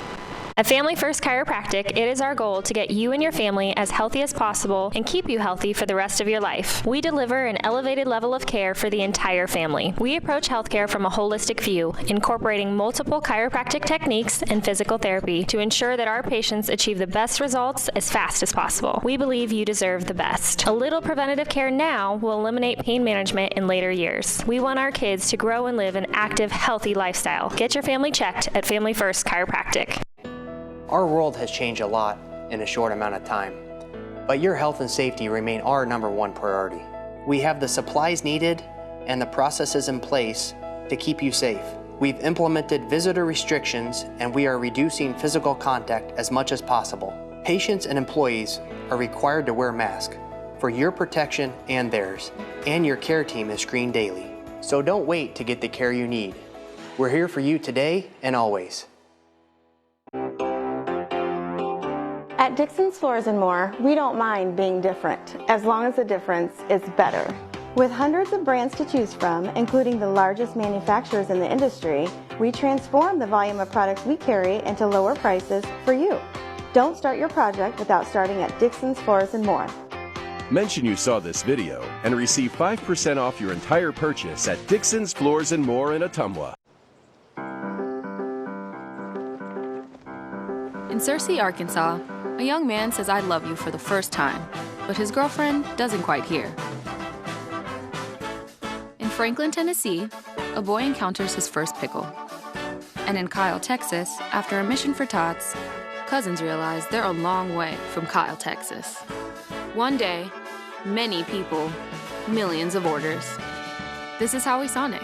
At Family First Chiropractic, it is our goal to get you and your family as healthy as possible and keep you healthy for the rest of your life. We deliver an elevated level of care for the entire family. We approach healthcare from a holistic view, incorporating multiple chiropractic techniques and physical therapy to ensure that our patients achieve the best results as fast as possible. We believe you deserve the best. A little preventative care now will eliminate pain management in later years. We want our kids to grow and live an active, healthy lifestyle. Get your family checked at Family First Chiropractic. Our world has changed a lot in a short amount of time, but your health and safety remain our #1 priority. We have the supplies needed and the processes in place to keep you safe. We've implemented visitor restrictions and we are reducing physical contact as much as possible. Patients and employees are required to wear masks for your protection and theirs, and your care team is screened daily. So don't wait to get the care you need. We're here for you today and always. At Dixon's Floors and More, we don't mind being different, as long as the difference is better. With hundreds of brands to choose from, including the largest manufacturers in the industry, we transform the volume of products we carry into lower prices for you. Don't start your project without starting at Dixon's Floors and More. Mention you saw this video and receive 5% off your entire purchase at Dixon's Floors and More in Ottumwa. In Searcy, Arkansas, a young man says I love you for the first time, but his girlfriend doesn't quite hear. In Franklin, Tennessee, a boy encounters his first pickle. And in Kyle, Texas, after a mission for tots, cousins realize they're a long way from Kyle, Texas. One day, many people, millions of orders. This is how we Sonic.